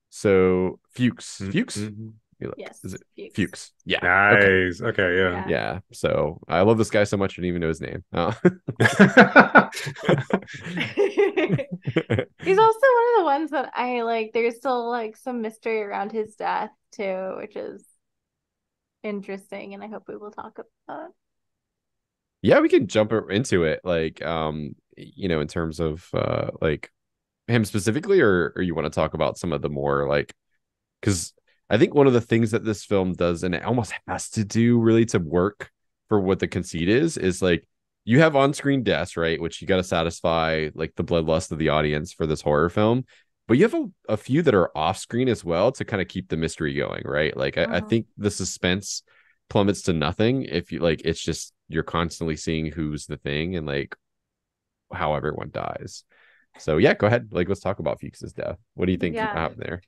So Fuchs, mhm. is Yes. it Fuchs. Fuchs? Yeah. Okay. Nice. Okay, yeah. Yeah. Yeah. So I love this guy so much I didn't even know his name. He's also one of the ones that I like. There's still like some mystery around his death too, which is interesting, and I hope we will talk about. Yeah, we can jump into it. Like, in terms of like him specifically, or you want to talk about some of the more like because I think one of the things that this film does, and it almost has to do really to work for what the conceit is like you have on-screen deaths, right? Which you got to satisfy like the bloodlust of the audience for this horror film, but you have a few that are off-screen as well to kind of keep the mystery going, right? Like I Mhm. think the suspense plummets to nothing if you like it's just you're constantly seeing who's the thing and like how everyone dies. So yeah, go ahead. Like let's talk about Fuchs's death. What do you think Yeah. happened there?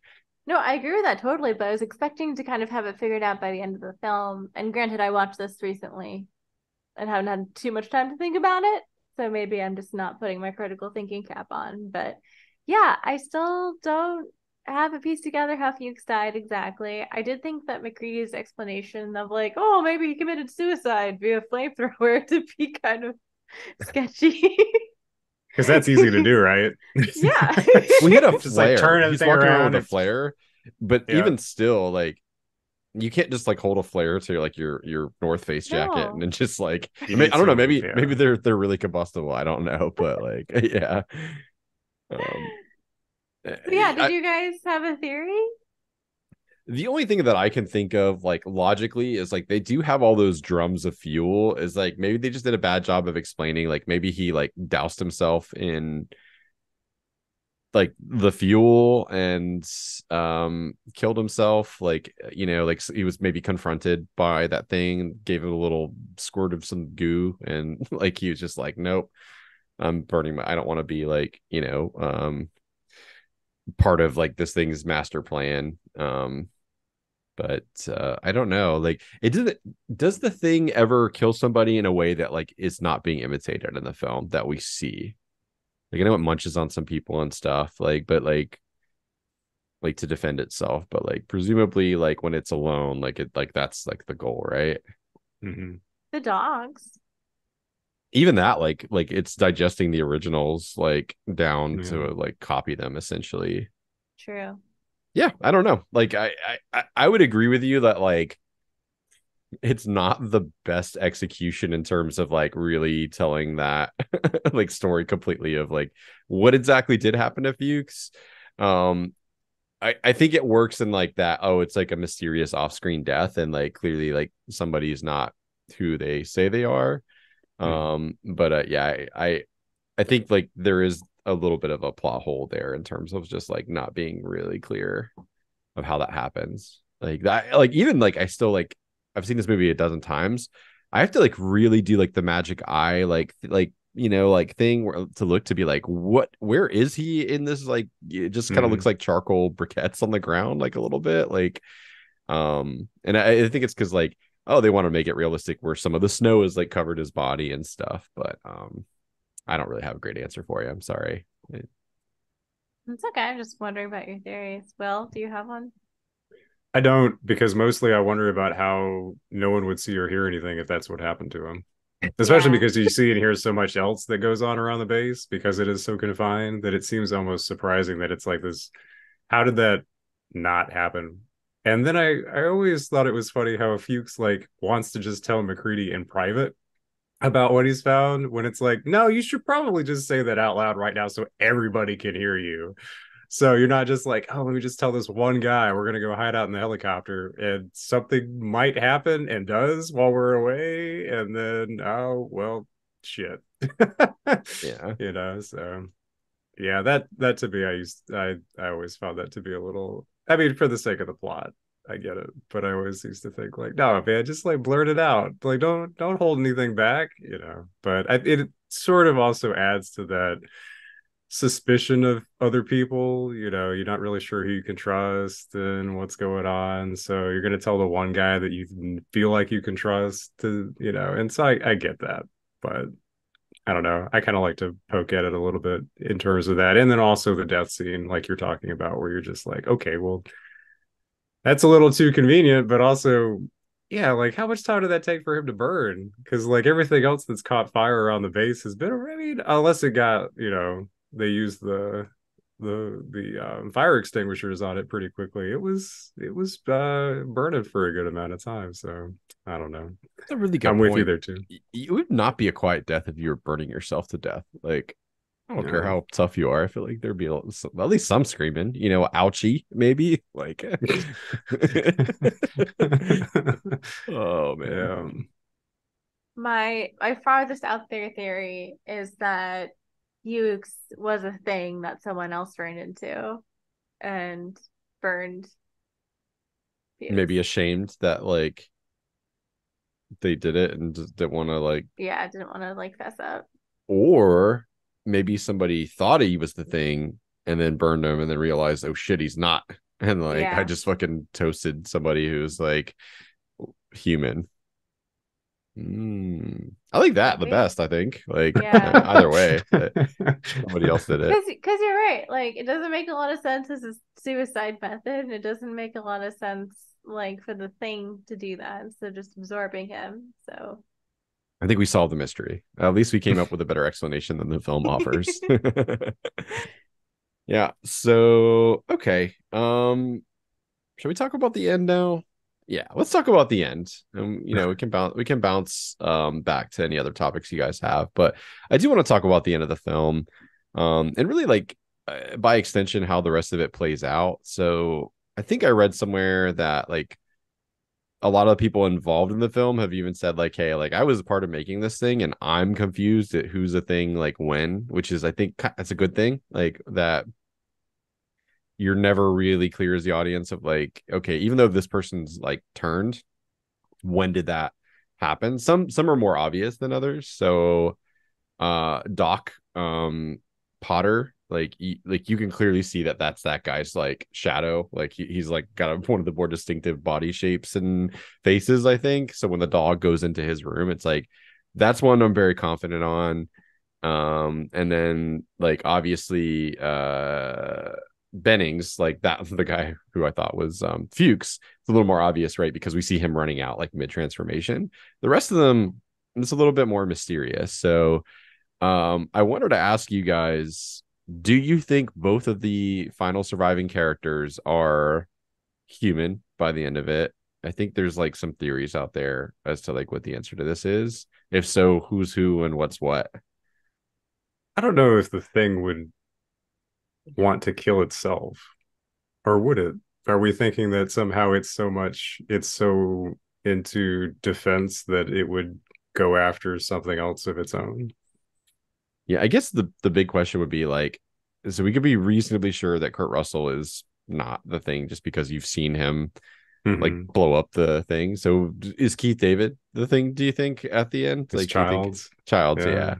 No, I agree with that totally, but I was expecting to kind of have it figured out by the end of the film. And granted, I watched this recently and haven't had too much time to think about it. So maybe I'm just not putting my critical thinking cap on. But yeah, I still don't have a piece together how Fuchs died exactly. I did think that McCready's explanation of like, oh, maybe he committed suicide via flamethrower to be kind of sketchy. Because that's easy to do, right? Yeah. We had a Just like flare. turn the He's thing walking around with around. a flare, but Yeah. even still, like you can't just like hold a flare to like your North Face jacket and No. then just like You I mean need I don't know some, maybe yeah. they're really combustible. I don't know, but like yeah. Um, So yeah, did I, you guys have a theory? the only thing that I can think of like logically is like they do have all those drums of fuel. Is like maybe they just did a bad job of explaining. Like maybe he like doused himself in like the fuel and killed himself like like he was maybe confronted by that thing, gave it a little squirt of some goo, and like he was just like nope, I'm burning my I don't want to be like part of like this thing's master plan. But I don't know, like it didn't does the thing ever kill somebody in a way that like is not being imitated in the film that we see? Like I know it munches on some people and stuff, but like to defend itself, but like presumably like when it's alone, like it like that's like the goal, right? Hmm. The dogs. even that, like it's digesting the originals like down Yeah. to like copy them essentially. True. Yeah, I don't know. Like I would agree with you that like it's not the best execution in terms of like really telling that like story completely of like what exactly did happen to Fuchs. Um, I think it works in like that. Oh, it's like a mysterious off-screen death, and like clearly like somebody's not who they say they are. Mhm. But yeah, I think like there is a little bit of a plot hole there in terms of just like not being really clear of how that happens. Like that, like even like I still like I've seen this movie a dozen times. I have to like really do like the magic eye, like you know, like thing where, to look to be like, where is he in this? Like, it just kind of looks Mhm. like charcoal briquettes on the ground, like a little bit. Like, and I think it's because like, oh, they want to make it realistic where some of the snow is like covered his body and stuff. But I don't really have a great answer for you. I'm sorry. It's okay. I'm just wondering about your theories. Will, do you have one? I don't, because mostly I wonder about how no one would see or hear anything if that's what happened to him. Especially Yeah. because you see and hear so much else that goes on around the base because it is so confined that it seems almost surprising that it's like this. How did that not happen? And then I always thought it was funny how Fuchs like wants to just tell McCready in private about what he's found when it's like, no, you should probably just say that out loud right now so everybody can hear you. So you're not just like, oh, let me just tell this one guy we're gonna go hide out in the helicopter and something might happen and does while we're away, and then oh well, shit. Yeah. So yeah, that to me, I always found that to be a little. I mean, for the sake of the plot, I get it, but I always used to think like, no, man, just like blurt it out, like don't hold anything back. But it sort of also adds to that suspicion of other people. You're not really sure who you can trust and what's going on, so you're gonna tell the one guy that you feel like you can trust and so I get that, but I don't know. I kind of like to poke at it a little bit in terms of that. And then also the death scene, like you're talking about, where you're just like, okay, well, that's a little too convenient, but also, yeah, like how much time did that take for him to burn? Because like everything else that's caught fire around the base has been, I mean, unless it got, they used the fire extinguishers on it pretty quickly. It was burning for a good amount of time. So I don't know. That's a really I'm good with you point. there too. It would not be a quiet death if you were burning yourself to death. Like, I don't care Yeah. how tough you are. I feel like there'd be at least some screaming, ouchie, maybe. Like, oh man. Yeah. My farthest out there theory is that Ukes was a thing that someone else ran into and burned Maybe Fuchs. ashamed that like they did it and just didn't want to like, Yeah, I didn't want to like fess up. or maybe somebody thought he was the thing and then burned him and then realized, oh shit, he's not. And like, I Yeah, just fucking toasted somebody who's like human. I like that the maybe. best. I think like Yeah, either way that somebody else did it. because you're right. Like, it doesn't make a lot of sense as a suicide method, and it doesn't make a lot of sense like for the thing to do that instead of just absorbing him. So I think we solved the mystery. At least we came up with a better explanation than the film offers. Yeah. So okay. Should we talk about the end now? Yeah, let's talk about the end. We can bounce back to any other topics you guys have, but I do want to talk about the end of the film, and really like by extension how the rest of it plays out. So I think I read somewhere that like a lot of people involved in the film have even said like, hey, like I was a part of making this thing and I'm confused at who's a thing like when, which is I think that's a good thing, like that you're never really clear as the audience of like, okay, even though this person's like turned, when did that happen? Some are more obvious than others. So Doc Potter, like you can clearly see that that's that guy's like shadow. Like he's like got one of the more distinctive body shapes and faces, I think. So when the dog goes into his room, it's like that's one I'm very confident on. And then like obviously Bennings, like that the guy who I thought was Fuchs. It's a little more obvious, right? Because we see him running out like mid transformation. The rest of them, it's a little bit more mysterious. So I wanted to ask you guys, do you think both of the final surviving characters are human by the end of it? I think there's like some theories out there as to like what the answer to this is. If so, who's who and what's what? I don't know if the thing would want to kill itself, or would it? Are we thinking that somehow it's so into defense that it would go after something else of its own? Yeah, I guess the big question would be like, so we could be reasonably sure that Kurt Russell is not the thing just because you've seen him like Mm-hmm. blow up the thing. So is Keith David the thing, do you think, at the end? It's Like, do you think Childs. Childs? Yeah. Yeah.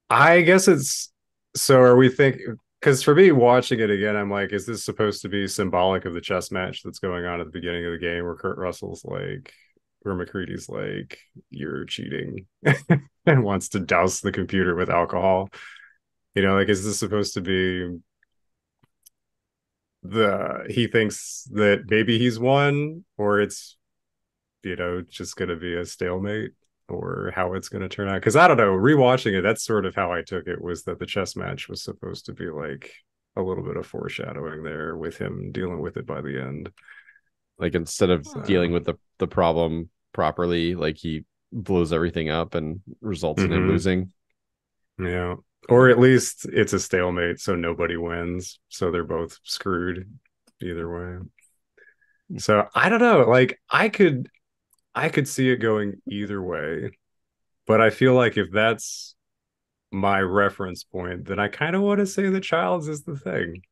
I guess it's so are we thinking because for me watching it again, I'm like, is this supposed to be symbolic of the chess match that's going on at the beginning of the game where Kurt Russell's like where McCready's like, you're cheating and wants to douse the computer with alcohol? Like is this supposed to be the he thinks that maybe he's won, or it's just gonna be a stalemate, or how it's going to turn out. Because I don't know, rewatching it, that's sort of how I took it, was that the chess match was supposed to be like a little bit of foreshadowing there with him dealing with it by the end. Like instead of So, dealing with the problem properly, like he blows everything up and results in him mm-hmm. losing. Yeah. Or at least it's a stalemate, so nobody wins. So they're both screwed either way. So I don't know. Like I could see it going either way, but I feel like if that's my reference point, then I kind of want to say the Childs is the thing.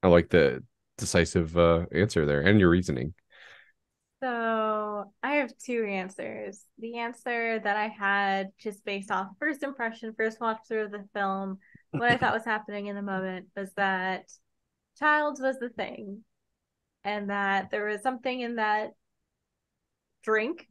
I like the decisive answer there and your reasoning. So I have two answers. The answer that I had just based off first impression, first watch through of the film, what I thought was happening in the moment was that Childs was the thing, and that there was something in that drink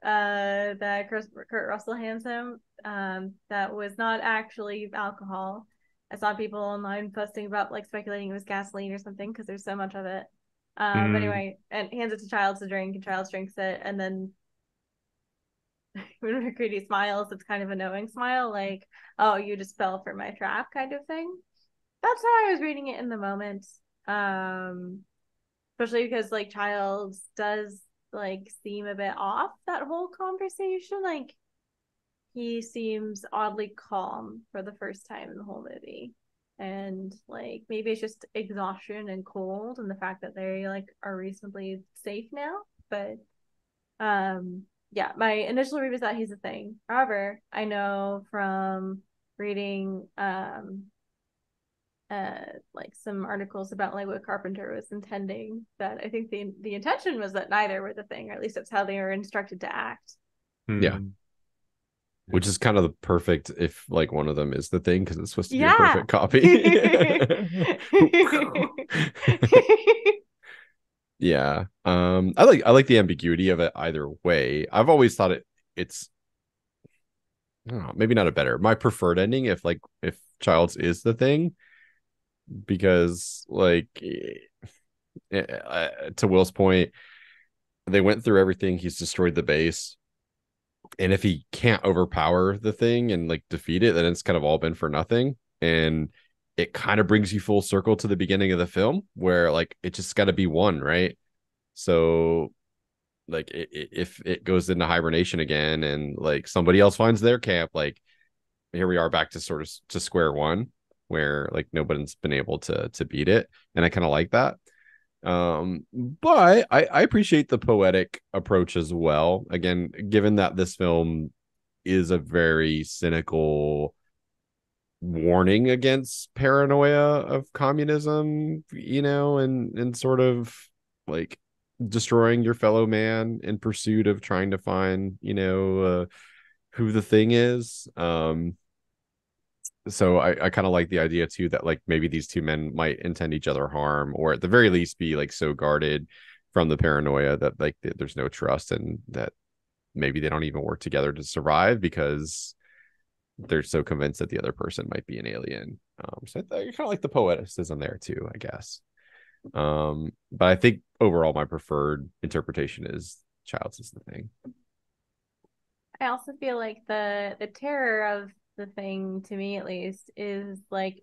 that Kurt Russell hands him that was not actually alcohol. I saw people online posting about like speculating it was gasoline or something because there's so much of it. But Mm, anyway, and hands it to Childs to drink, and Childs drinks it, and then when McCready smiles, it's kind of a knowing smile, like, "Oh, you just fell for my trap," kind of thing. That's how I was reading it in the moment. Um, Especially because like Childs does like seem a bit off that whole conversation. Like he seems oddly calm for the first time in the whole movie. And like maybe it's just exhaustion and cold and the fact that they like are reasonably safe now. But yeah, my initial read was that he's a thing. However, I know from reading like some articles about like what Carpenter was intending, that I think the intention was that neither were the thing, or at least that's how they were instructed to act. Yeah. mm, Which is kind of the perfect if like one of them is the thing because it's supposed to be a Yeah. perfect copy. Yeah. I like the ambiguity of it either way. I've always thought it's I don't know, maybe not a better, my preferred ending if Childs is the thing, because like to Will's point, they went through everything, he's destroyed the base, and if he can't overpower the thing and like defeat it, then it's kind of all been for nothing. And it kind of brings you full circle to the beginning of the film where like it just got to be one, right? So like if it goes into hibernation again and like somebody else finds their camp, like here we are back to sort of to square one where like nobody's been able to beat it, and I kind of like that. But I appreciate the poetic approach as well, again given that this film is a very cynical warning against paranoia of communism, and sort of like destroying your fellow man in pursuit of trying to find, who the thing is. So I kind of like the idea too that like maybe these two men might intend each other harm, or at the very least be like so guarded from the paranoia that like there's no trust, and that maybe they don't even work together to survive because they're so convinced that the other person might be an alien. So I kind of like the poeticism there too, I guess. But I think overall my preferred interpretation is Childs is the thing. I also feel like the terror of the thing, to me at least, is like,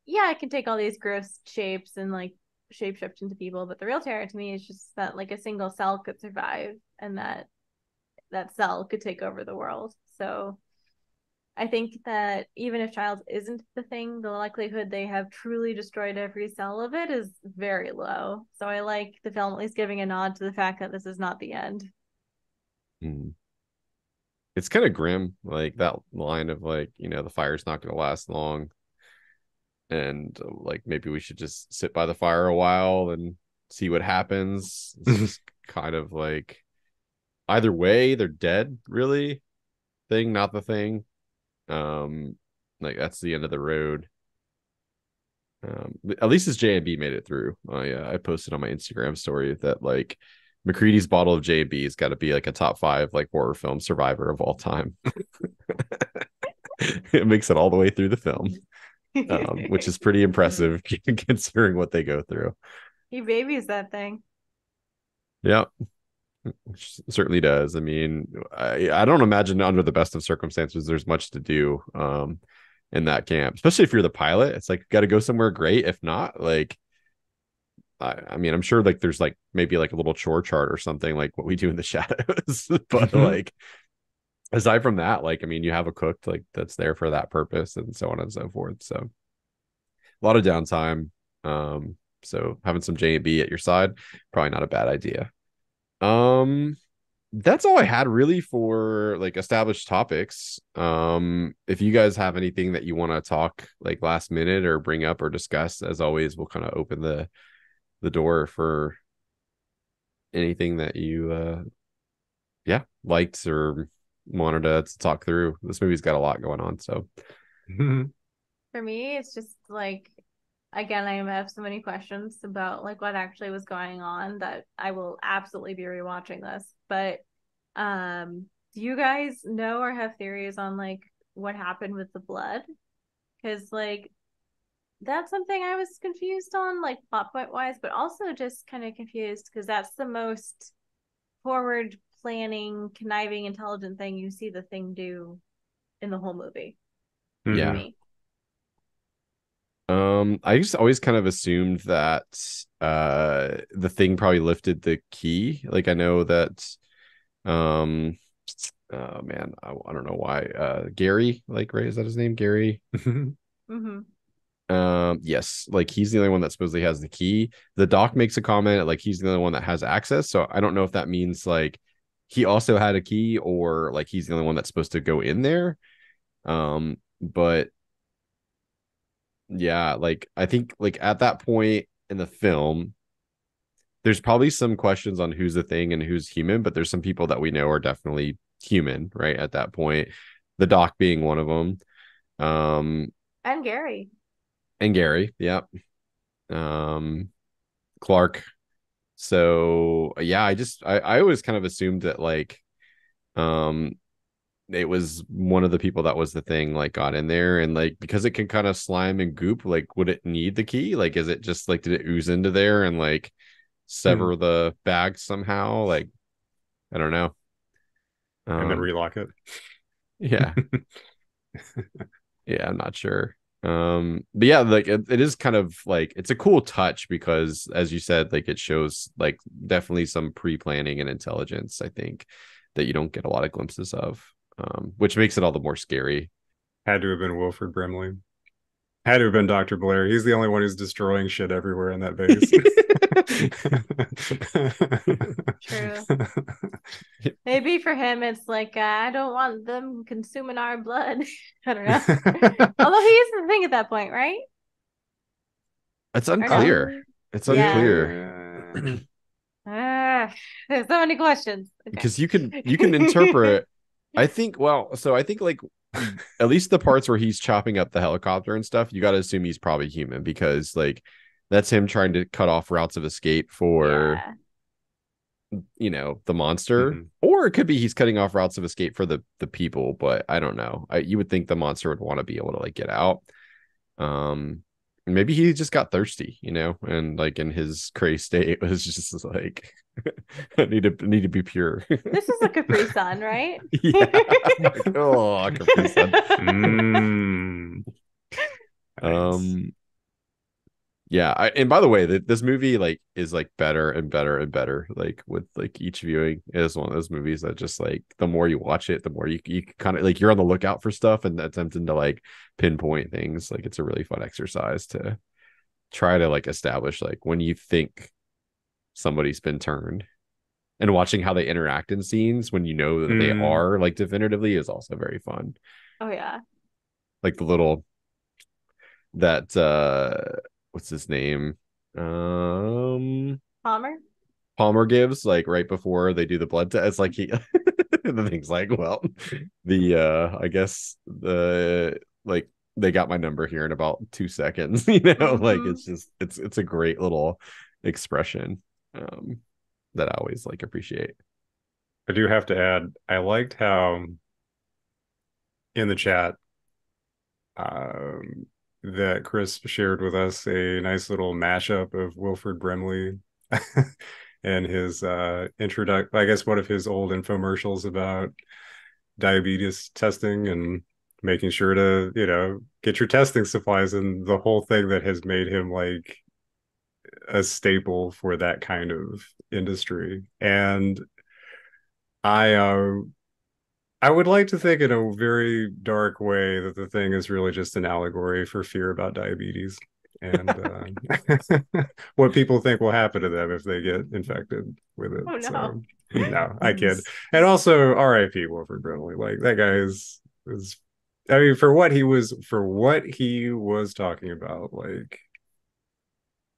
yeah, I can take all these gross shapes and like shapeshift into people, but the real terror to me is just that like a single cell could survive and that cell could take over the world. So I think that even if Child isn't the thing, the likelihood they have truly destroyed every cell of it is very low. So I like the film at least giving a nod to the fact that this is not the end. Mm. It's kind of grim, like that line of like, the fire's not going to last long. And like maybe we should just sit by the fire a while and see what happens. It's just kind of like either way, they're dead, really. Thing, not the thing. Um, like that's the end of the road. At least his J&B made it through. I posted on my Instagram story that like McCready's bottle of J&B has got to be like a top 5 like horror film survivor of all time. It makes it all the way through the film, which is pretty impressive considering what they go through. He babies that thing. Yeah, certainly does. I mean, I don't imagine under the best of circumstances there's much to do in that camp, especially if you're the pilot. It's like got to go somewhere great. If not, like I mean, I'm sure like there's like maybe like a little chore chart or something like what we do in the shadows. But like aside from that, like I mean, you have a cook like that's there for that purpose and so on and so forth. So a lot of downtime. So having some J&B at your side, probably not a bad idea. That's all I had really for like established topics. If you guys have anything that you want to talk like last minute or bring up or discuss, as always, we'll kind of open the door for anything that you liked or wanted to talk through. This movie's got a lot going on, so For me, it's just like, again, I have so many questions about like what actually was going on that I will absolutely be rewatching this. But do you guys know or have theories on like what happened with the blood? Because like that's something I was confused on, like plot point wise, but also just kind of confused because that's the most forward planning, conniving, intelligent thing you see the thing do in the whole movie to yeah. me. I just always kind of assumed that the thing probably lifted the key. Like I know that oh man, I don't know why. Gary, like right, is that his name? Gary? Mm-hmm. Yes, like he's the only one that supposedly has the key. The doc makes a comment like he's the only one that has access. So I don't know if that means like he also had a key or like he's the only one that's supposed to go in there. But yeah, like I think like at that point in the film, there's probably some questions on who's the thing and who's human, but there's some people that we know are definitely human, right? At that point, the doc being one of them. And Gary. And Gary, yeah. Clark. So yeah, I always kind of assumed that like um it was one of the people that was the thing like got in there and like because it can kind of slime and goop, like would it need the key? Like is it just like did it ooze into there and like sever the bag somehow? Like I don't know. And then relock it. Yeah. Yeah, I'm not sure. But yeah, like it is kind of like it's a cool touch because as you said, like it shows like definitely some pre-planning and intelligence, I think, that you don't get a lot of glimpses of. Which makes it all the more scary. Had to have been Wilford Brimley. Had to have been Dr. Blair. He's the only one who's destroying shit everywhere in that base. True. Maybe for him, it's like, I don't want them consuming our blood. I don't know. Although he is the thing at that point, right? It's unclear. It's unclear. There's so many questions. Okay. Because you can interpret. I think like at least the parts where he's chopping up the helicopter and stuff, you got to assume he's probably human because like that's him trying to cut off routes of escape for the monster, or it could be he's cutting off routes of escape for the people. But I don't know. You would think the monster would want to be able to like get out. maybe he just got thirsty, and like in his crazy state, it was just like I need to be pure. This is a Capri Sun, right? Yeah. Like, oh, Capri Sun. Mm, nice. Um, yeah. And by the way, this movie like is like better and better and better. Like with like each viewing is one of those movies that just like the more you watch it, the more you kind of like you're on the lookout for stuff and attempting to like pinpoint things. Like it's a really fun exercise to try to like establish like when you think somebody's been turned, and watching how they interact in scenes when you know that they Mm, are like definitively is also very fun. Oh yeah. Like the little that what's his name? Um Palmer? Palmer gives like right before they do the blood test. It's like he the thing's like, well, the I guess the like they got my number here in about 2 seconds, like Mm-hmm. it's just it's a great little expression that I always like appreciate. I do have to add, I liked how in the chat um, that Chris shared with us a nice little mashup of Wilford Brimley and his introduction, I guess one of his old infomercials about diabetes testing and making sure to, get your testing supplies, and the whole thing that has made him like a staple for that kind of industry. And I I would like to think in a very dark way that the thing is really just an allegory for fear about diabetes and what people think will happen to them if they get infected with it. Oh no. So, no, I kid. And also, R.I.P. Wilford Brimley. Like that guy is. I mean, for what he was talking about, like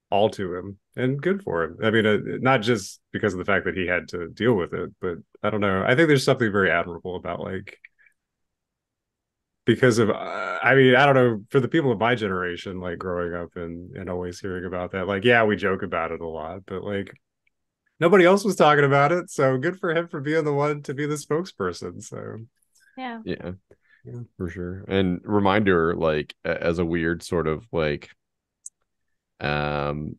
all to him and good for him. I mean, not just because of the fact that he had to deal with it, but I don't know. I think there's something very admirable about like because of I mean, I don't know, for the people of my generation, like growing up and always hearing about that, like yeah, we joke about it a lot, but like nobody else was talking about it, so good for him for being the one to be the spokesperson. So Yeah. Yeah, yeah. for sure. And reminder, like as a weird sort of like um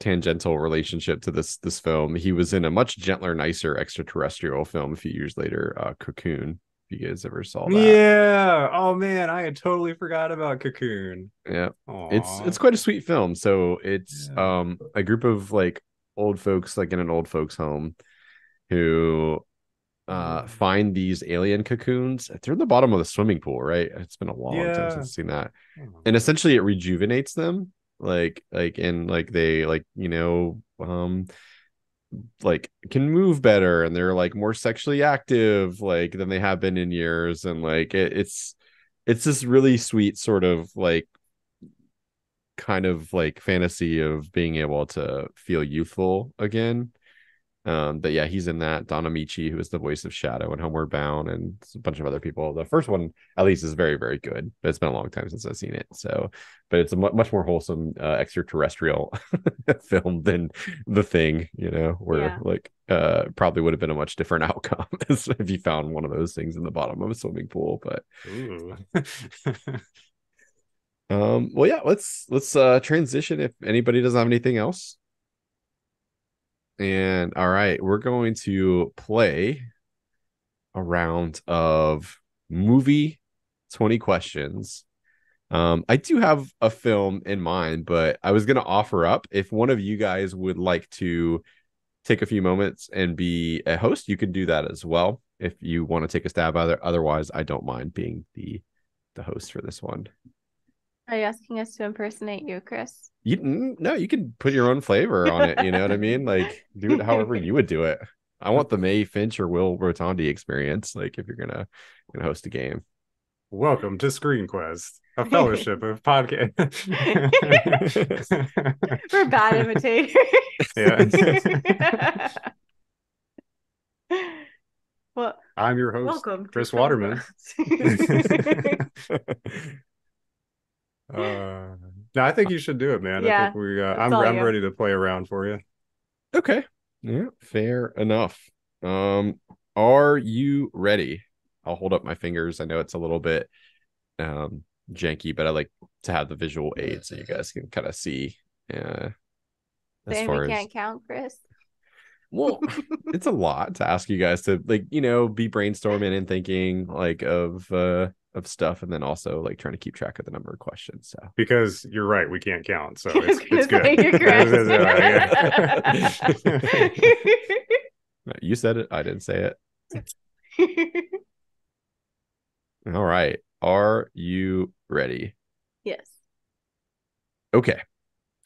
tangential relationship to this film, he was in a much gentler, nicer extraterrestrial film a few years later, Cocoon. If you guys ever saw that. Yeah. Oh man, I had totally forgot about Cocoon. Yeah. Aw. It's quite a sweet film. So it's Yeah. a group of like old folks like in an old folks home who find these alien cocoons. They're in the bottom of the swimming pool, right? It's been a long time since Yeah. I've seen that. Oh. And essentially it rejuvenates them. And like they like, like can move better and they're like more sexually active like than they have been in years. And like it's this really sweet sort of like kind of like fantasy of being able to feel youthful again. But yeah, he's in that. Don Amici, who is the voice of Shadow and Homeward Bound, and a bunch of other people. The first one, at least, is very, very good. But it's been a long time since I've seen it. So, but it's a much more wholesome extraterrestrial film than The Thing. Where Yeah. like probably would have been a much different outcome if you found one of those things in the bottom of a swimming pool. But Ooh. well, yeah, let's transition if anybody doesn't have anything else. And all right, we're going to play a round of movie 20 questions. I do have a film in mind, but I was going to offer up if one of you guys would like to take a few moments and be a host, you can do that as well. If you want to take a stab at it, otherwise, I don't mind being the host for this one. Are you asking us to impersonate you, Chris? No, you can put your own flavor on it. You know what I mean? Like, do it however you would do it. I want the May Finch or Will Rotondi experience. Like, if you're gonna host a game. Welcome to Screen Quest, a fellowship of podcast. We're bad imitators. Yeah. Well, I'm your host, welcome to Chris Film Waterman. Quest. No, I think you should do it, man. I Yeah, think it's I'm all I'm you. ready to play around for you. Okay. Yeah, fair enough. Are you ready? I'll hold up my fingers. I know it's a little bit janky, but I like to have the visual aid so you guys can kind of see. As Saying we far as can't count, Chris. well, it's a lot to ask you guys to like, be brainstorming and thinking like of stuff, and then also like trying to keep track of the number of questions. So Because you're right, we can't count, so I was it's gonna say, good. you're correct. you said it, I didn't say it. All right. Are you ready? Yes. Okay.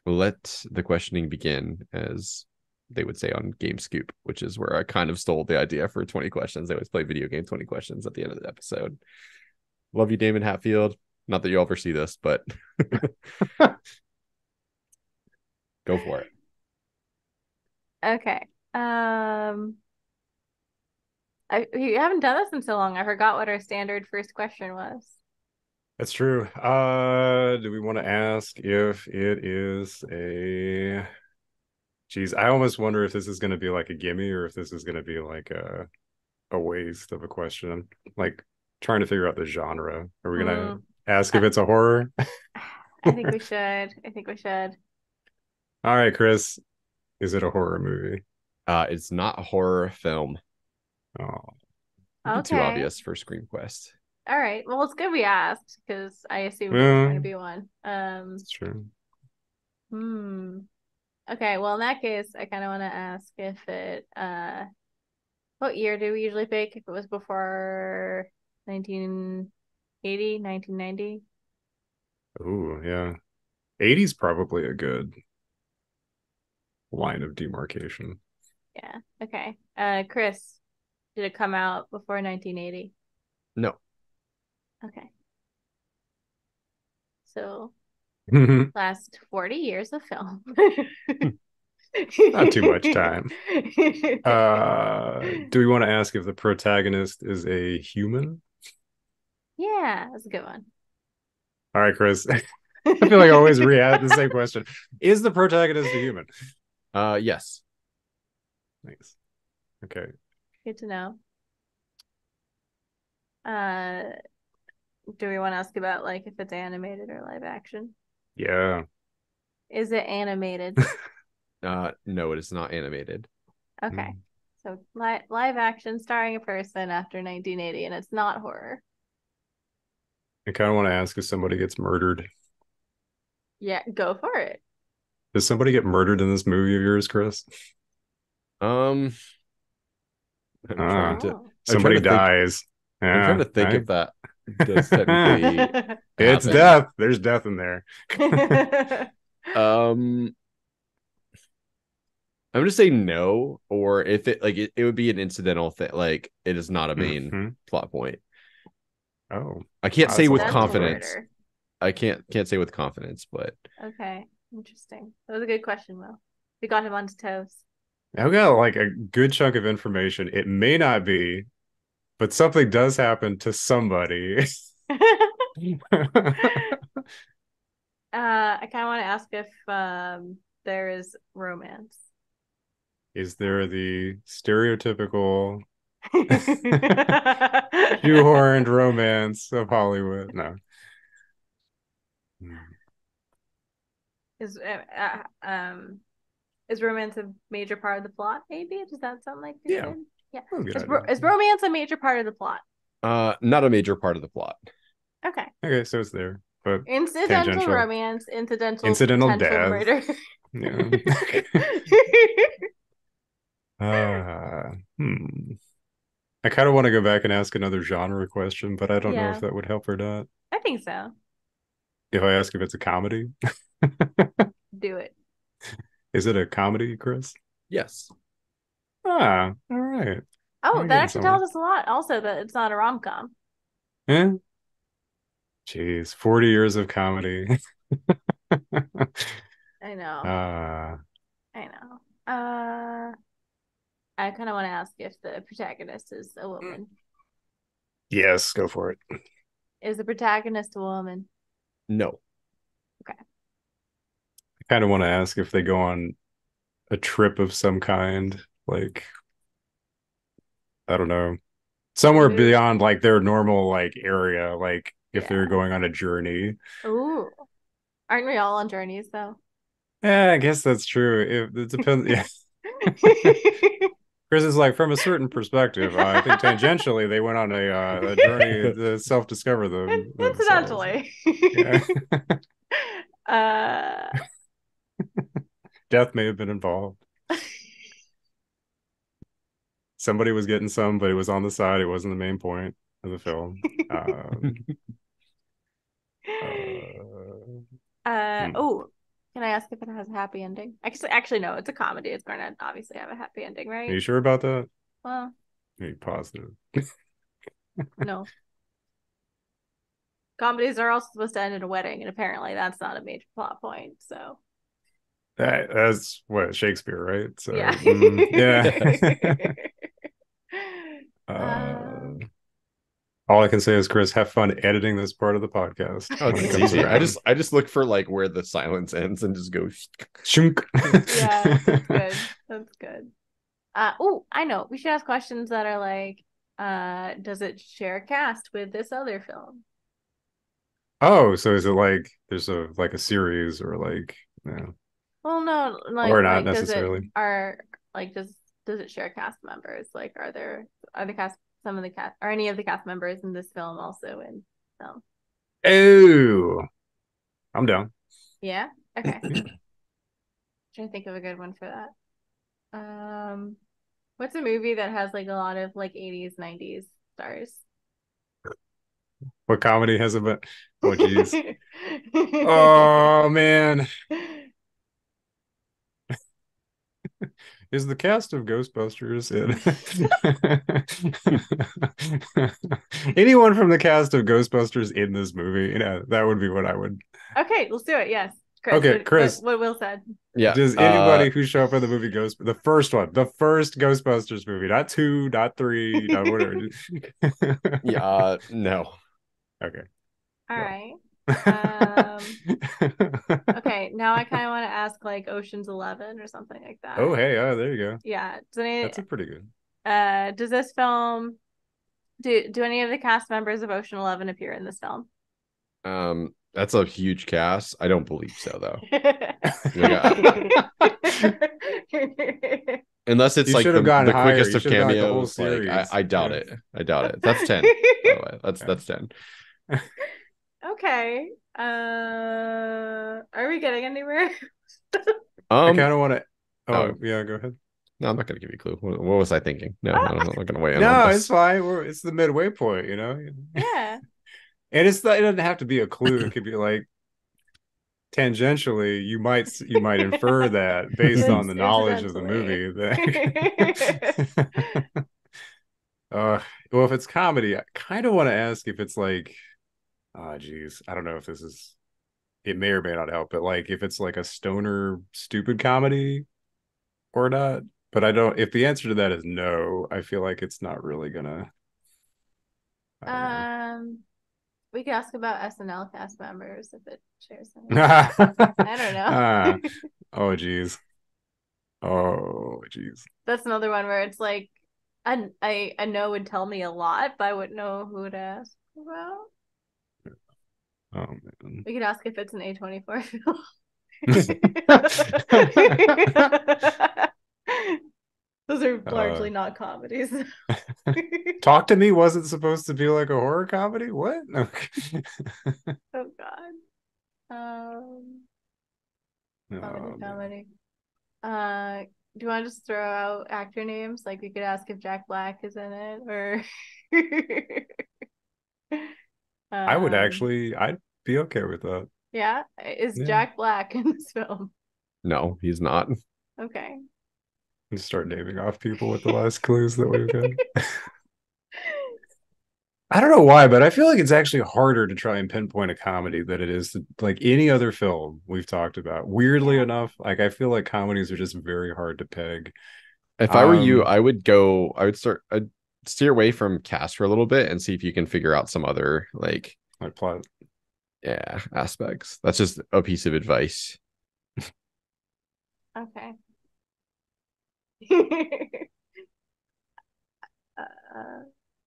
Let the questioning begin, as they would say on Game Scoop, which is where I kind of stole the idea for 20 questions. They always play video game 20 questions at the end of the episode. Love you, Damon Hatfield. Not that you'll ever see this, but go for it. Okay. You haven't done this in so long. I forgot what our standard first question was. That's true. Do we want to ask if it is a... Geez, I almost wonder if this is going to be like a gimme or if this is going to be like a waste of a question. I'm like trying to figure out the genre. Are we going to ask if it's a horror? I think we should. I think we should. All right, Chris. Is it a horror movie? It's not a horror film. Oh, Too Okay. obvious for Scream Quest. All right. Well, it's good we asked because I assumed it was going to be one. that's true. Okay. Well, in that case, I kind of want to ask if it what year do we usually pick? If it was before 1980, 1990? Oh, yeah. 80's probably a good line of demarcation. Yeah. Okay. Chris, did it come out before 1980? No. Okay. So, Not last 40 years of film. too much time. Do we want to ask if the protagonist is a human? Yeah, that's a good one. All right, Chris. I feel like I always re-ask the same question. Is the protagonist a human? Yes. Nice. Okay. Good to know. Do we want to ask about like if it's animated or live action? Yeah. Is it animated? No, it is not animated. Okay. So live action starring a person after 1980, and it's not horror. I kind of want to ask if somebody gets murdered. Yeah, go for it. Does somebody get murdered in this movie of yours, Chris? I'm trying to. Somebody I'm trying to think, dies. Yeah, I'm trying to think if that does technically it's happen. death. There's death in there. I'm gonna say no, or if it like it would be an incidental thing, like it is not a main plot point. Oh, I can't say with Accidental confidence. murder. I can't say with confidence, but Okay, interesting. That was a good question, Will. We got him on his toes. I've got like a good chunk of information. It may not be, but something does happen to somebody. I kind of want to ask if there is romance. Is there the stereotypical shoehorned romance of Hollywood? No. Is is romance a major part of the plot? Maybe does that sound like yeah? Yeah. Is Is romance a major part of the plot? not a major part of the plot. Okay. Okay, so it's there, but Incidental tangential. romance, incidental Incidental potential death. murder. Yeah. I kind of want to go back and ask another genre question, but I don't know if that would help or not. I think so. If I ask if it's a comedy, Do it. Is it a comedy, Chris? Yes. All right. Oh, that actually tells us a lot. Also, that it's not a rom-com. Yeah. Jeez, 40 years of comedy. I know. I know. I kind of want to ask if the protagonist is a woman. Yes, go for it. Is the protagonist a woman? No. Okay. I kind of want to ask if they go on a trip of some kind, like, I don't know, somewhere beyond like their normal like area, like if they're going on a journey. Ooh. Aren't we all on journeys though? Yeah, I guess that's true. It depends. Yeah. Chris is like, from a certain perspective, I think tangentially they went on a journey to self-discover themselves. Incidentally. Yeah. uh Death may have been involved. Somebody was getting some, but it was on the side. It wasn't the main point of the film. oh, can I ask if it has a happy ending? Actually no, it's a comedy. It's going to obviously have a happy ending, Are right? you sure about that? Well, Are you positive? no. Comedies are also supposed to end in a wedding, and apparently that's not a major plot point. So That's what Shakespeare, right? So yeah. yeah. All I can say is, Chris, have fun editing this part of the podcast Oh, when it it's comes easy. around. I just look for like where the silence ends and just go. Shunk. Yeah, that's good. That's good. Oh, I know. We should ask questions that are like, does it share cast with this other film? Oh, so is it like there's a series or like yeah. Well, no, Or not like does it necessarily? are like does it share cast members? Like are the cast some of the cast are any of the cast members in this film also in film? Oh, I'm down. Yeah. Okay. Yeah. Trying to think of a good one for that. What's a movie that has like a lot of like 80s, 90s stars? What comedy has it been? Oh, geez. Oh man. Is the cast of Ghostbusters in anyone from the cast of Ghostbusters in this movie? You know, that would be what I would. Okay, let's do it. Yes. Chris, Okay, Chris, what Will said. Yeah. does anybody who show up in the movie the first one, the first Ghostbusters movie, not two, not three, not whatever. Yeah. No. Okay. All Well. right. Okay, now I kind of want to ask like Ocean's 11 or something like that. Oh, hey, there you go. Yeah. That's a pretty good. Does this film do any of the cast members of Ocean 11 appear in this film? That's a huge cast. I don't believe so though. Unless it's You like should have gone the higher. quickest You of should have gone like the whole cameos. Like series. I doubt Yeah. it. I doubt it. That's 10. By the way, that's 10. Okay. Are we getting anywhere? I kind of want to. Oh, Oh, yeah, go ahead. no, I'm not gonna give you a clue. What was I thinking? No, I'm not gonna weigh in on No, this. it's fine. It's the midway point, you know. Yeah. And it's not. It doesn't have to be a clue. It could be like tangentially. You might infer that based on the knowledge of the movie. That. Well, if it's comedy, I kind of want to ask if it's like, oh, geez, I don't know if this is. It may or may not help, but like if it's like a stoner stupid comedy or not. But I don't. If the answer to that is no, I feel like it's not really gonna. I don't know. We could ask about SNL cast members if it shares something. I don't know. Oh geez. Oh geez. That's another one where it's like I know would tell me a lot, but I wouldn't know who to ask about. Oh man. We could ask if it's an A24 film. Those are largely not comedies. Talk to Me wasn't supposed to be like a horror comedy? What? Oh God. Comedy. Do you want to just throw out actor names? Like we could ask if Jack Black is in it, or I'd be okay with that. Yeah, is Jack Black in this film? No, he's not. Okay. Just start naming off people with the last clues that we've got. I don't know why, but I feel like it's actually harder to try and pinpoint a comedy than it is to, like any other film we've talked about. Weirdly enough, like I feel like comedies are just very hard to peg. If I were you, I would I'd steer away from cast for a little bit and see if you can figure out some other like plot. Yeah, aspects. That's just a piece of advice. Okay.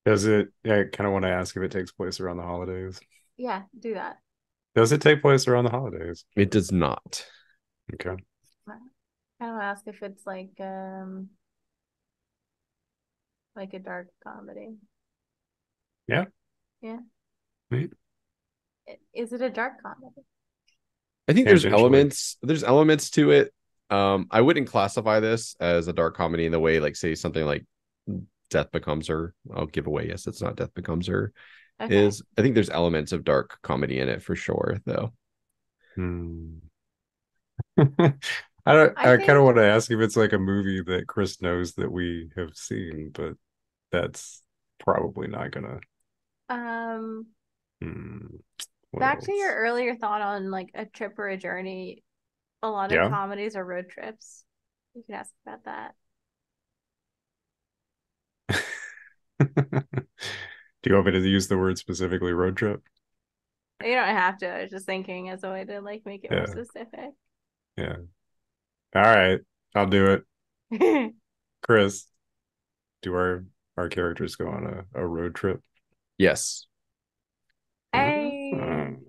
Does it? I kind of want to ask if it takes place around the holidays. Yeah, do that. Does it take place around the holidays? It does not. Okay. I don't ask if it's like a dark comedy. Yeah. Yeah. Neat. Is it a dark comedy? I think Tangentially. there's elements to it. I wouldn't classify this as a dark comedy in the way, like, say something like Death Becomes Her. I'll give away, yes, it's not Death Becomes Her. Okay. Is I think there's elements of dark comedy in it for sure, though. Hmm. I don't. I I kind think of want to ask if it's like a movie that Chris knows that we have seen, but that's probably not gonna. um Hmm. What back to your else? earlier thought on like a trip or a journey, a lot of Yeah. comedies are road trips. You can ask about that. Do you want me to use the word specifically road trip? You don't have to. I was just thinking as a way to like make it more Yeah. specific. Yeah. All right. I'll do it. Chris, do our characters go on a road trip? Yes. I Mhm.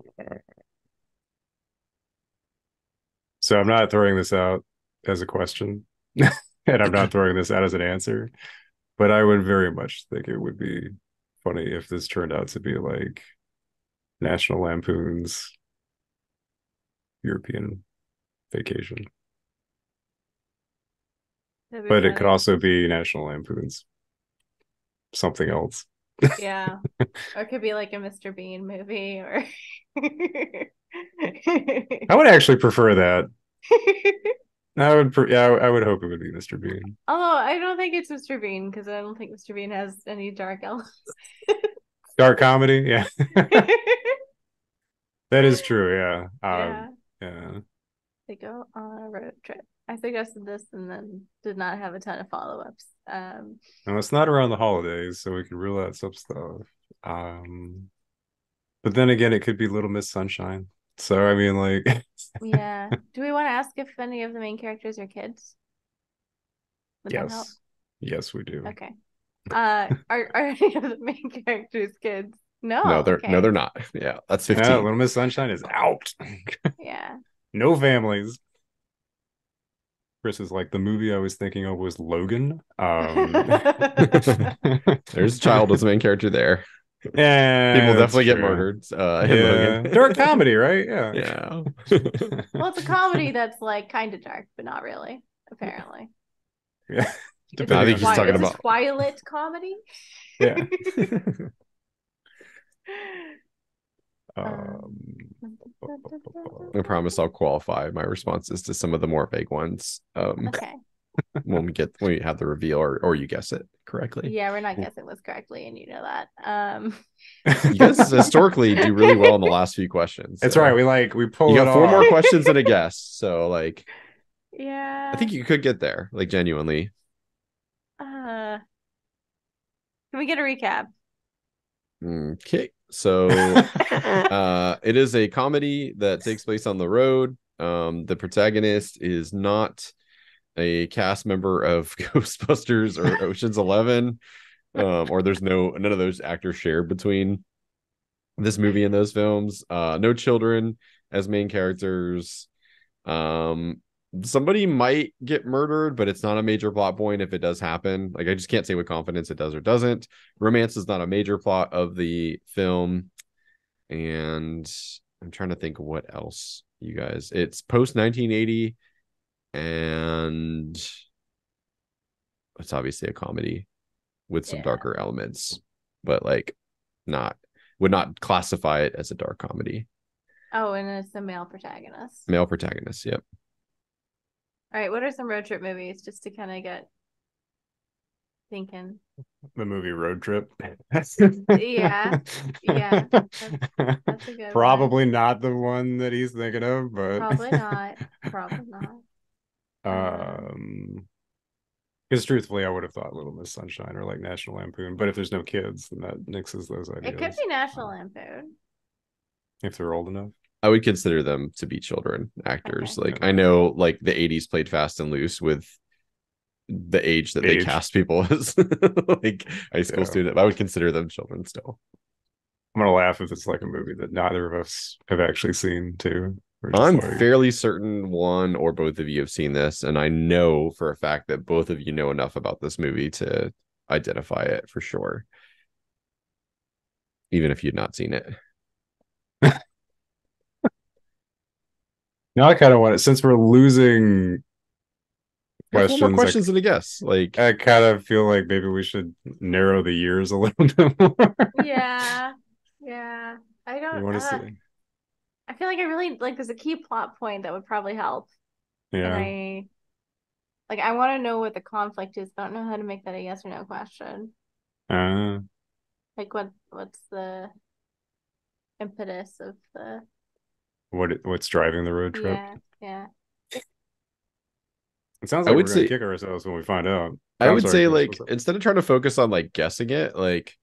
So I'm not throwing this out as a question, and I'm not throwing this out as an answer, but I would very much think it would be funny if this turned out to be like National Lampoon's European Vacation. that'd be But it could funny. also be National Lampoon's something else. Yeah. Or it could be like a Mr. Bean movie or I would actually prefer that. Yeah, I would hope it would be Mr. Bean. Although I don't think it's Mr. Bean because I don't think Mr. Bean has any dark elements. Dark comedy, yeah. That is true, yeah. Yeah. Yeah. They go on a road trip. I suggested this and then did not have a ton of follow-ups. No, it's not around the holidays, so we can rule out some stuff. Um, but then again, it could be Little Miss Sunshine. So I mean, like, Yeah. Do we want to ask if any of the main characters are kids? Would that help? yes, yes, we do. Okay. Are any of the main characters kids? No, No. they're Okay. not. Yeah, that's Yeah, 15. Little Miss Sunshine is out. Yeah. No families. Chris is like the movie I was thinking of was Logan. There's a child as the main character there. Yeah, People that's definitely get true. murdered in Logan. Yeah, dark comedy, right? Yeah. Yeah. Well, it's a comedy that's like kind of dark, but not really, apparently. Yeah, It's a I depending think on the he's talking it's a about. story. Twilight comedy. Yeah. Um, Um, I promise I'll qualify my responses to some of the more vague ones okay. when we have the reveal, or you guess it correctly. Yeah, we're not guessing this correctly, and you know that. You guys historically do really well in the last few questions. it's right. So We you pull it got four more off. questions and a guess. So like I Yeah. think you could get there, like genuinely. Uh, can we get a recap? Okay. So it is a comedy that takes place on the road. The protagonist is not a cast member of Ghostbusters or Ocean's 11. Or there's none of those actors shared between this movie and those films. No children as main characters. Um, Somebody might get murdered, but it's not a major plot point if it does happen. Like I just can't say with confidence it does or doesn't. Romance is not a major plot of the film, and I'm trying to think what else you guys. It's post 1980, and it's obviously a comedy with some Yeah. darker elements, but like not would not classify it as a dark comedy. Oh, and it's a male protagonist. Male protagonist, yep. All right, what are some road trip movies just to kind of get thinking? The movie Road Trip. Yeah, yeah, that's a good one. Probably not the one that he's thinking of, but Probably not. Probably not. um, because truthfully, I would have thought Little Miss Sunshine or like National Lampoon, but if there's no kids, then that nixes those It could ideas. be National Lampoon. If they're old enough. I would consider them to be children actors. Okay. Like I know like the 80s played Fast and Loose with the age that they Age. cast people as like high school Yeah. student. I would consider them children still. I'm gonna laugh if it's like a movie that neither of us have actually seen too. We're just I'm like, fairly certain one or both of you have seen this, and I know for a fact that both of you know enough about this movie to identify it for sure, even if you'd not seen it. now I kind of want it since we're losing Yeah, four more questions. questions and a guess. Like, I kind of feel like maybe we should narrow the years a little bit more. Yeah. Yeah. I You don't want to see? I feel like I really like there's a key plot point that would probably help. And Yeah. I want to know what the conflict is, but I don't know how to make that a yes or no question. Uh, Like what's the impetus of the what's driving the road trip? yeah, yeah. It sounds I like would we're gonna say, kick ourselves when we find out. I I'm would sorry, say, Chris. like, What's up? instead of trying to focus on like guessing it, like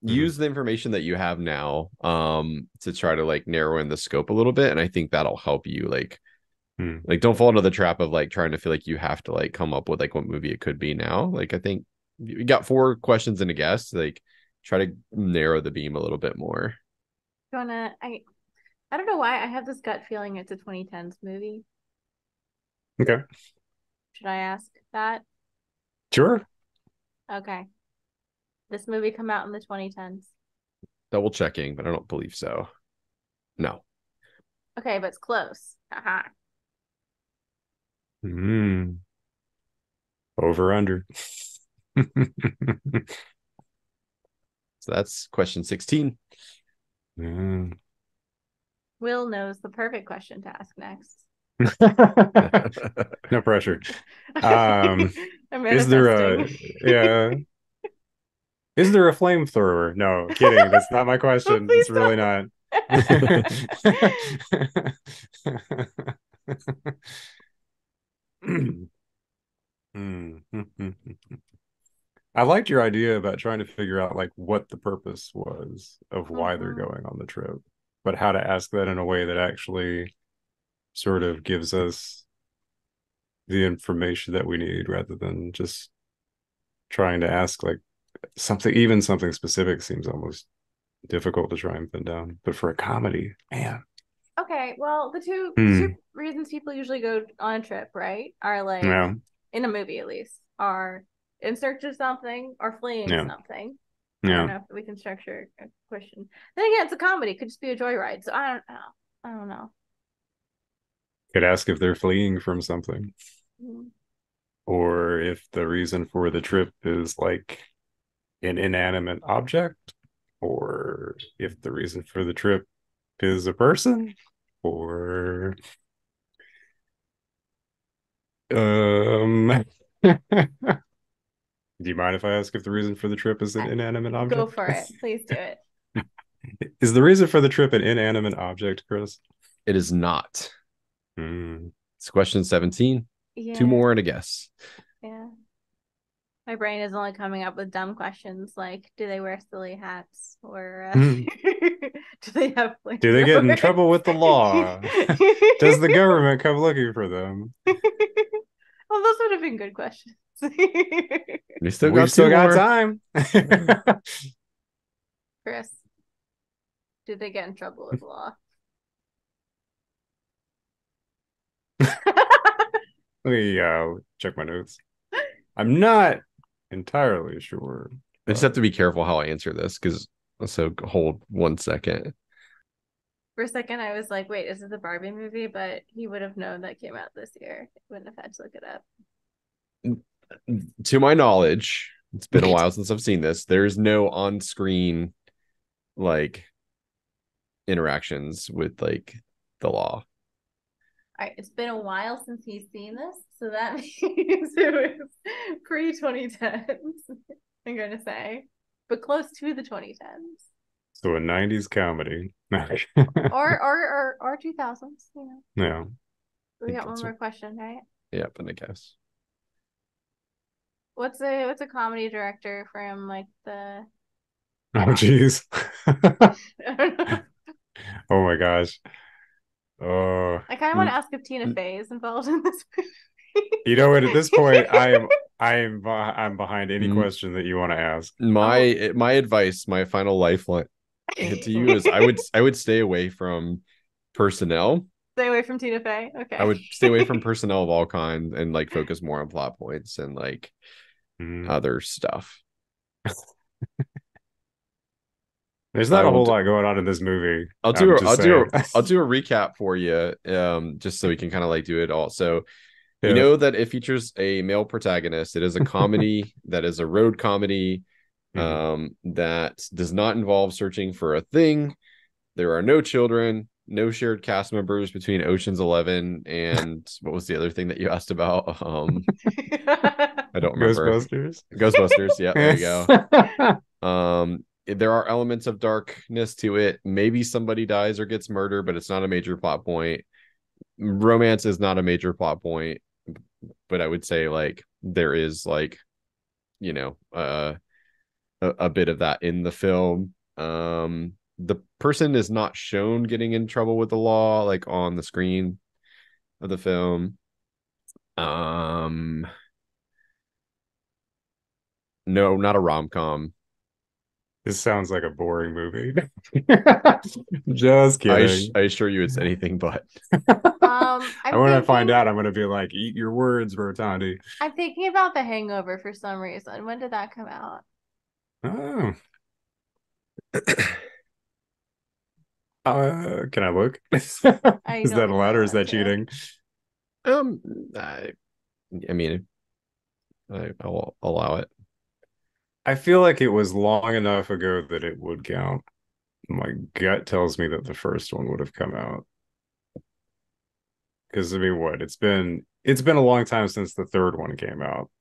Hmm. use the information that you have now, to try to like narrow in the scope a little bit, and I think that'll help you Hmm. like don't fall into the trap of like trying to feel like you have to like come up with like what movie it could be now. Like I think you got four questions and a guess. Like try to narrow the beam a little bit more. Gonna I don't know why I have this gut feeling it's a 2010s movie. Okay. Should I ask that? Sure. Okay. This movie come out in the 2010s. Double checking, but I don't believe so. No. Okay, but it's close. Haha. Hmm. Over under. So that's question 16. Hmm. Will knows the perfect question to ask next. No pressure. Um, I'm is there manifesting. a yeah? Is there a flamethrower? No, kidding. That's not my Oh, question. please It's really don't. not. I liked your idea about trying to figure out like what the purpose was of why they're Mhm. going on the trip, but how to ask that in a way that actually sort of gives us the information that we need rather than just trying to ask like something, even something specific seems almost difficult to try and pin down. But for a comedy, man. Okay, well, the two Hmm. reasons people usually go on a trip, right, are like Yeah. in a movie at least, are in search of something or fleeing Yeah. something. I don't Yeah. know if we can structure a question. Then again, it's a comedy. It could just be a joyride. So I don't know. I don't know. Could ask if they're fleeing from something Mm. or if the reason for the trip is like an inanimate object or if the reason for the trip is a person or do you mind if I ask if the reason for the trip is an inanimate Go object? for it. Please do it. Is the reason for the trip an inanimate object, Chris? It is not. Hmm. It's question 17. Two Yeah, more and a guess. yeah. My brain is only coming up with dumb questions like, do they wear silly hats or Hmm. do they have Do they get in flamethrowers? trouble with the law? Does the government come looking for them? Well, those would have been good questions. We still We've got still two got more. time. Chris, did they get in trouble with law? Let me check my notes. I'm not entirely sure, I just have but to be careful how I answer this because so hold 1 second. For a second, I was like, wait, is it the Barbie movie? But he would have known that came out this year. He wouldn't have had to look it up. To my knowledge, it's been a while since I've seen this. There's no on-screen like interactions with like the law. All right, it's been a while since he's seen this, so that means it was pre 2010s, I'm going to say, but close to the 2010s. so a 90s comedy. Or 2000s, you know. Yeah. We got one more question, right? Yep, and I guess. What's a comedy director from like the Oh geez. I don't know. Oh my gosh. Oh, I kind of want to ask if Tina Fey is involved in this movie. you know what? At this point, I'm behind any question that you want to ask. Oh, My advice, my final lifeline hint to you is I would stay away from personnel. Stay away from Tina Fey. I Okay. would stay away from personnel of all kinds and like focus more on plot points and like other stuff. There's I not a will. whole lot going on in this movie. I'll do. I'm A, just I'll do. saying. I'll do a recap for you, just so we can kind of like do it all. So we Yeah. know that it features a male protagonist. It is a comedy that is a road comedy, that does not involve searching for a thing. There are no children, no shared cast members between Ocean's 11 and what was the other thing that you asked about? I don't remember. Ghostbusters. Ghostbusters. Yeah, there you go. There are elements of darkness to it. Maybe somebody dies or gets murdered, but it's not a major plot point. Romance is not a major plot point, but I would say like there is like, you know, a bit of that in the film. The person is not shown getting in trouble with the law like on the screen of the film. No, not a rom-com. This sounds like a boring movie. Just kidding. I assure you it's anything but. And when I find out, I'm going to be like, eat your words, Bertandi. I'm thinking about The Hangover for some reason. When did that come out? Oh. Can I look? Is that allowed or is that cheating? I mean, I'll allow it. I feel like it was long enough ago that it would count. My gut tells me that the first one would have come out. Because I mean, what? It's been a long time since the third one came out.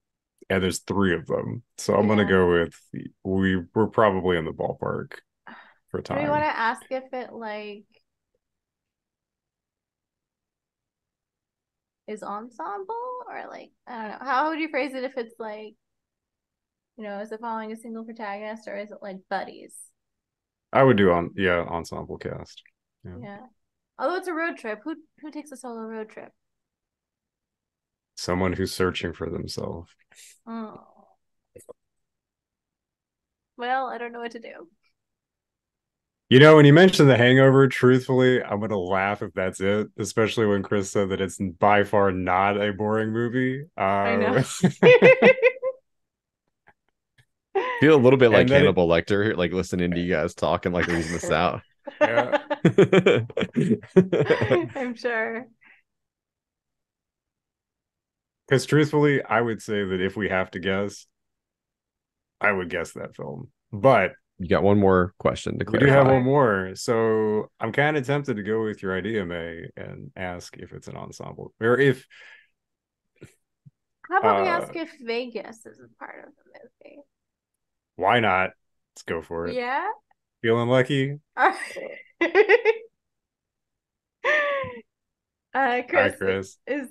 And there's 3 of them. So I'm gonna go with we're probably in the ballpark for time. Do we want to ask if it like is ensemble or like I don't know. How would you phrase it if it's like, you know, is it following a single protagonist or is it like buddies? I would do ensemble cast. Yeah. Although it's a road trip, who takes a solo road trip? Someone who's searching for themselves. Oh. Well, I don't know what to do. You know, when you mentioned The Hangover, truthfully, I'm going to laugh if that's it, especially when Chris said that it's by far not a boring movie. I know. Feel a little bit like Hannibal Lecter, like listening to you guys talk and like reason this out. Yeah. I'm sure. Because truthfully, I would say that if we have to guess, I would guess that film. But you got one more question to clarify. We do have one more. So I'm kind of tempted to go with your idea, May, and ask if it's an ensemble. Or if how about we ask if Vegas is a part of the movie? Why not? Let's go for it. Yeah. Feeling lucky? Chris. Hi, Chris. Is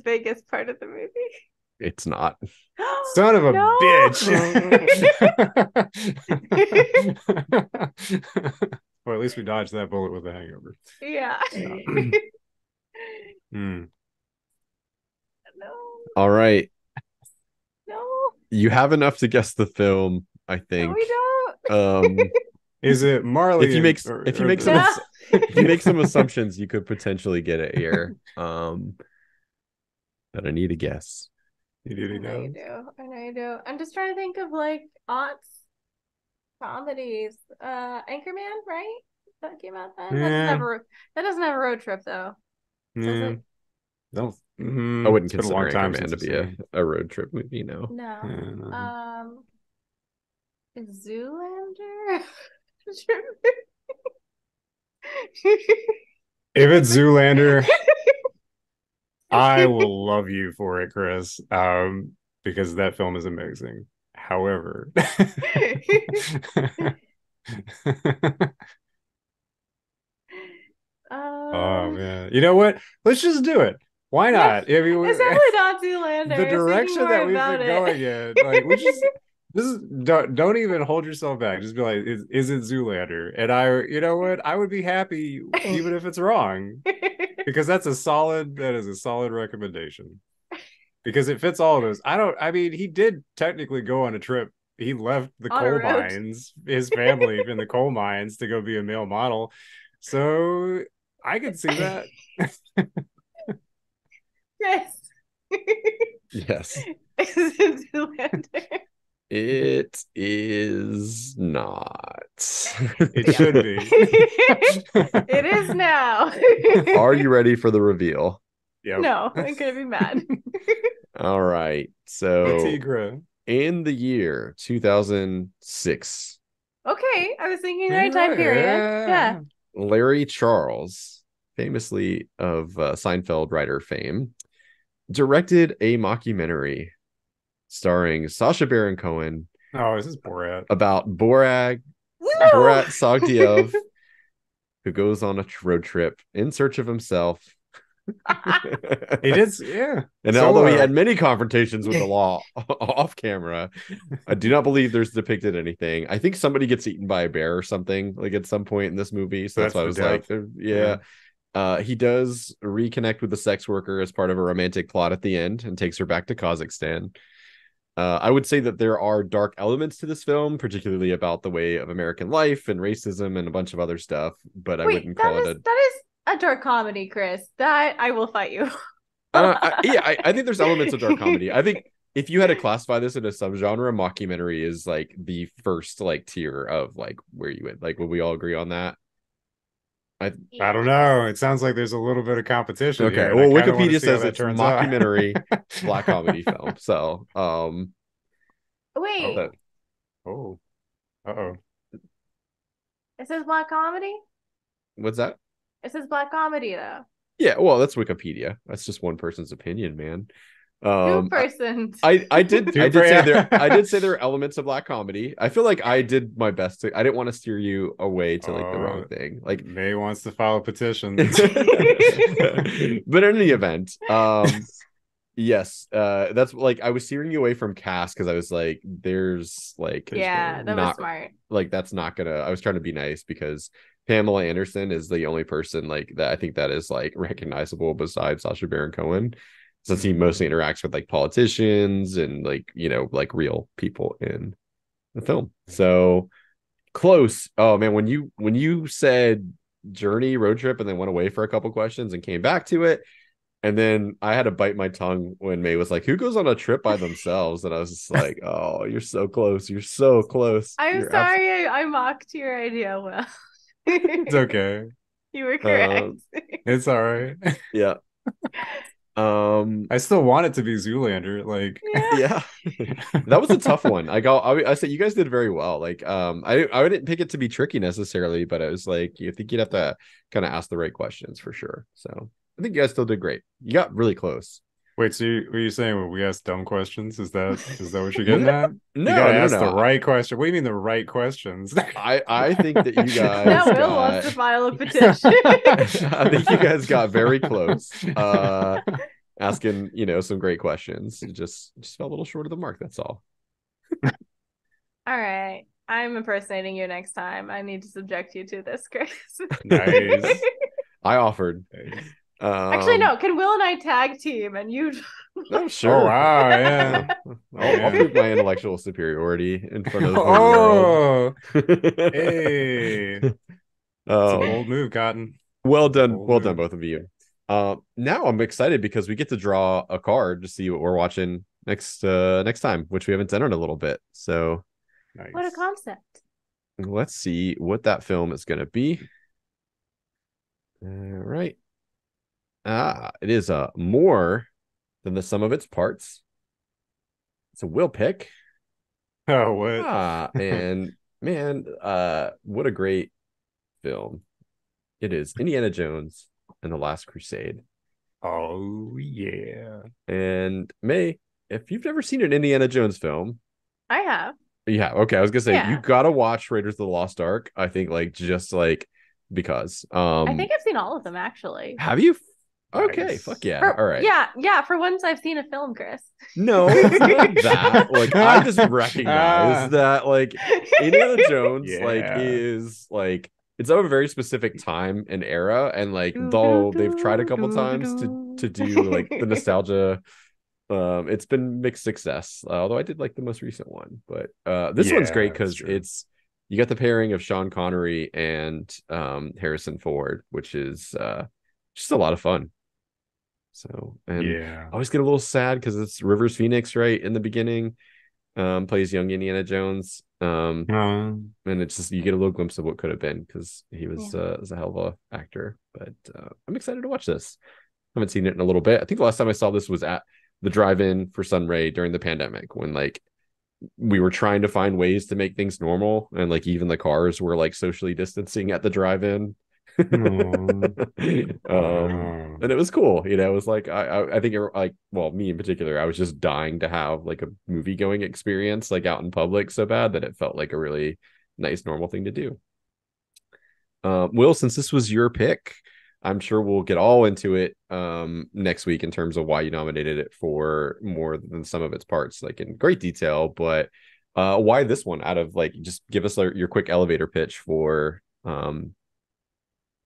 Vegas part of the movie? It's not. Son of a bitch. Well, at least we dodged that bullet with The Hangover. Yeah. No. All right. No. You have enough to guess the film, I think. No, we don't. Is it Marley? If you make some assumptions, you could potentially get it here. But I need a guess. You need to know. I know you do. I'm just trying to think of like aughts comedies. Anchorman, right? That came out then. Yeah. That doesn't have a road trip though. Yeah. I wouldn't consider Anchorman to be a road trip movie. No. Is Zoolander? If it's Zoolander, I will love you for it, Chris. Because that film is amazing. However, oh man, you know what? Let's just do it. Why not? I mean, it's definitely not Zoolander. The direction that we've been going in, like we just don't even hold yourself back. Just be like, is it Zoolander? And you know what? I would be happy even if it's wrong, because that is a solid recommendation. because it fits all of those. I mean, he did technically go on a trip. He left the On a coal road. mines, his family in the coal mines to go be a male model. So I could see that. Chris. Yes. Is it Zoolander? It is not. It should be. It is now. Are you ready for the reveal? Yep. No, I'm gonna be mad. All right. So Tigra. in the year 2006, Okay, I was thinking the right time period. Yeah. Larry Charles, famously of Seinfeld writer fame, directed a mockumentary starring Sacha Baron Cohen Oh, this is Borat. about Borat No. Sagdiyev, who goes on a road trip in search of himself. He did, yeah. And So, although he had many confrontations with the law off camera, I do not believe there's depicted anything. I think somebody gets eaten by a bear or something like at some point in this movie. So that's why I was like, yeah. He does reconnect with the sex worker as part of a romantic plot at the end and takes her back to Kazakhstan. I would say that there are dark elements to this film, particularly about the way of American life and racism and a bunch of other stuff. But I wouldn't call it that is a dark comedy, Chris. That I will fight you. I think there's elements of dark comedy. I think if you had to classify this in a subgenre, mockumentary is like the first like tier of like where you would like. Would we all agree on that? I don't know. It sounds like there's a little bit of competition. Okay. Here, well, Wikipedia says it's mockumentary out. black comedy film. So, wait. Oh. Uh-oh. It says black comedy? What's that? It says black comedy though. Yeah, well, that's Wikipedia. That's just one person's opinion, man. Two persons. I did say there are elements of black comedy. I feel like I did my best I didn't want to steer you away to like the wrong thing. Like May wants to file a petition. But in any event, yes, that's like I was steering you away from cast because I was like, there's like that was smart. Like that's not gonna. I was trying to be nice because Pamela Anderson is the only person like that I think that is like recognizable besides Sacha Baron Cohen, since he mostly interacts with like politicians and like like real people in the film. So close. Oh man, when you said journey road trip and then went away for a couple questions and came back to it, and then I had to bite my tongue when May was like, who goes on a trip by themselves? And I was just like, oh, you're so close. You're so close. I'm sorry I mocked your idea. Well, it's okay. You were correct. It's all right. Yeah. I still want it to be Zoolander. Like, yeah. That was a tough one. I said you guys did very well. Like, I didn't pick it to be tricky necessarily, but I was like, you think you'd have to kind of ask the right questions for sure. So I think you guys still did great. You got really close. Wait, so were you saying when we ask dumb questions? Is that what you're getting at? No, you gotta ask the right question. What do you mean the right questions? I think that you guys now Will wants to file a petition. I think you guys got very close. Asking, some great questions. It just fell a little short of the mark, that's all. All right. I'm impersonating you next time. I need to subject you to this, Chris. Nice. I offered. Nice. Actually, no. Can Will and I tag team and you? Oh, sure. Oh, wow. Yeah. I'll prove my intellectual superiority in front of the world. Hey. It's a bold move, Cotton. Well done. Well done, both of you. Now I'm excited because we get to draw a card to see what we're watching next time, which we haven't done in a little bit. So nice. What a concept. Let's see what that film is going to be. All right. It is more than the sum of its parts. It's a Will pick. Oh, what? And man, what a great film. It is Indiana Jones and the Last Crusade. Oh yeah. And May, if you've never seen an Indiana Jones film, I have. You have. Okay, I was gonna say you gotta watch Raiders of the Lost Ark. I think because I think I've seen all of them actually. Have you? Okay, nice. Fuck yeah. All right. Yeah. For once I've seen a film, Chris. No, it's not that. Like I just recognize that like Indiana Jones is like it's of a very specific time and era, and like though they've tried a couple times to do like the nostalgia It's been mixed success, although I did like the most recent one. But this one's great Yeah, that's because true. you got the pairing of Sean Connery and Harrison Ford, which is just a lot of fun. So, and Yeah. I always get a little sad because it's Rivers Phoenix right in the beginning, plays young Indiana Jones. And it's just you get a little glimpse of what could have been because he was a hell of a actor. But I'm excited to watch this. I haven't seen it in a little bit. I think the last time I saw this was at the drive-in for Sunray during the pandemic when like we were trying to find ways to make things normal and like even the cars were like socially distancing at the drive-in. Oh, And it was cool. You know, it was like I think it, like well, me in particular, I was just dying to have like a movie going experience like out in public so bad that it felt like a really nice normal thing to do. Will, since this was your pick, I'm sure we'll get all into it next week in terms of why you nominated it for more than some of its parts, like in great detail. But why this one? Out of like, just give us your quick elevator pitch for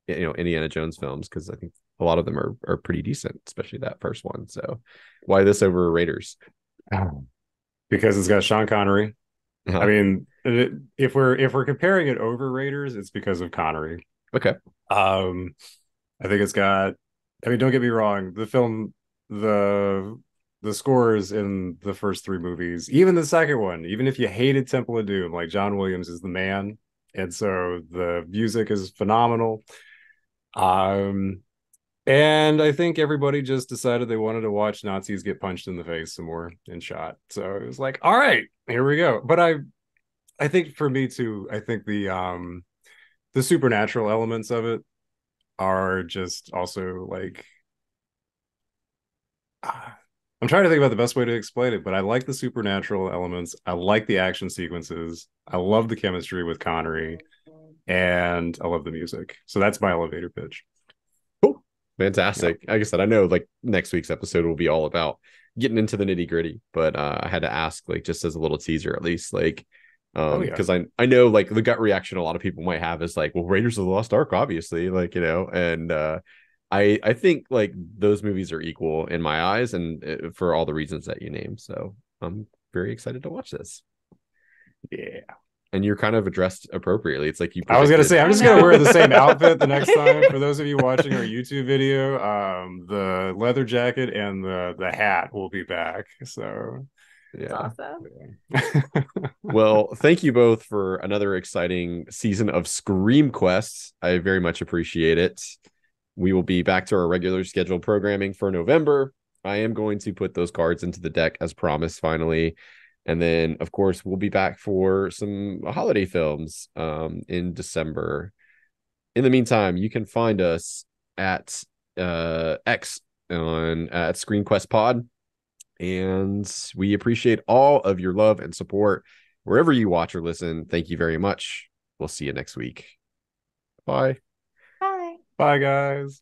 Indiana Jones films because I think a lot of them are pretty decent, especially that first one. So why this over Raiders? because it's got Sean Connery. I Uh-huh. mean, if we're comparing it over Raiders, it's because of Connery. Okay. Um, I think it's got. I mean, don't get me wrong. The film, the the scores in the first three movies, even the second one, even if you hated Temple of Doom, like John Williams is the man, and so the music is phenomenal. Um, and I think everybody just decided they wanted to watch Nazis get punched in the face some more and shot. So it was like, all right, here we go. But I think for me too, I think the supernatural elements of it are just also like I'm trying to think about the best way to explain it, but I like the supernatural elements. I like the action sequences. I love the chemistry with Connery, and I love the music. So that's my elevator pitch. Cool. Yeah. Fantastic. Like I said, I know like next week's episode will be all about getting into the nitty gritty, but I had to ask like just as a little teaser at least, like Oh yeah. because I know like the gut reaction a lot of people might have is like, well, Raiders of the Lost Ark, obviously, like and I think like those movies are equal in my eyes, and for all the reasons that you named. So I'm very excited to watch this. Yeah. And you're kind of addressed appropriately. It's like you I was gonna say predicted. I'm I just gonna wear the same know. outfit the next time. For those of you watching our YouTube video, the leather jacket and the hat will be back. So That's Yeah. awesome. yeah. Well, thank you both for another exciting season of Scream Quests. I very much appreciate it. We will be back to our regular scheduled programming for November. I am going to put those cards into the deck as promised finally. And then, of course, we'll be back for some holiday films in December. In the meantime, you can find us at X on at Screen Quest Pod. And we appreciate all of your love and support wherever you watch or listen. Thank you very much. We'll see you next week. Bye. Bye. Bye guys.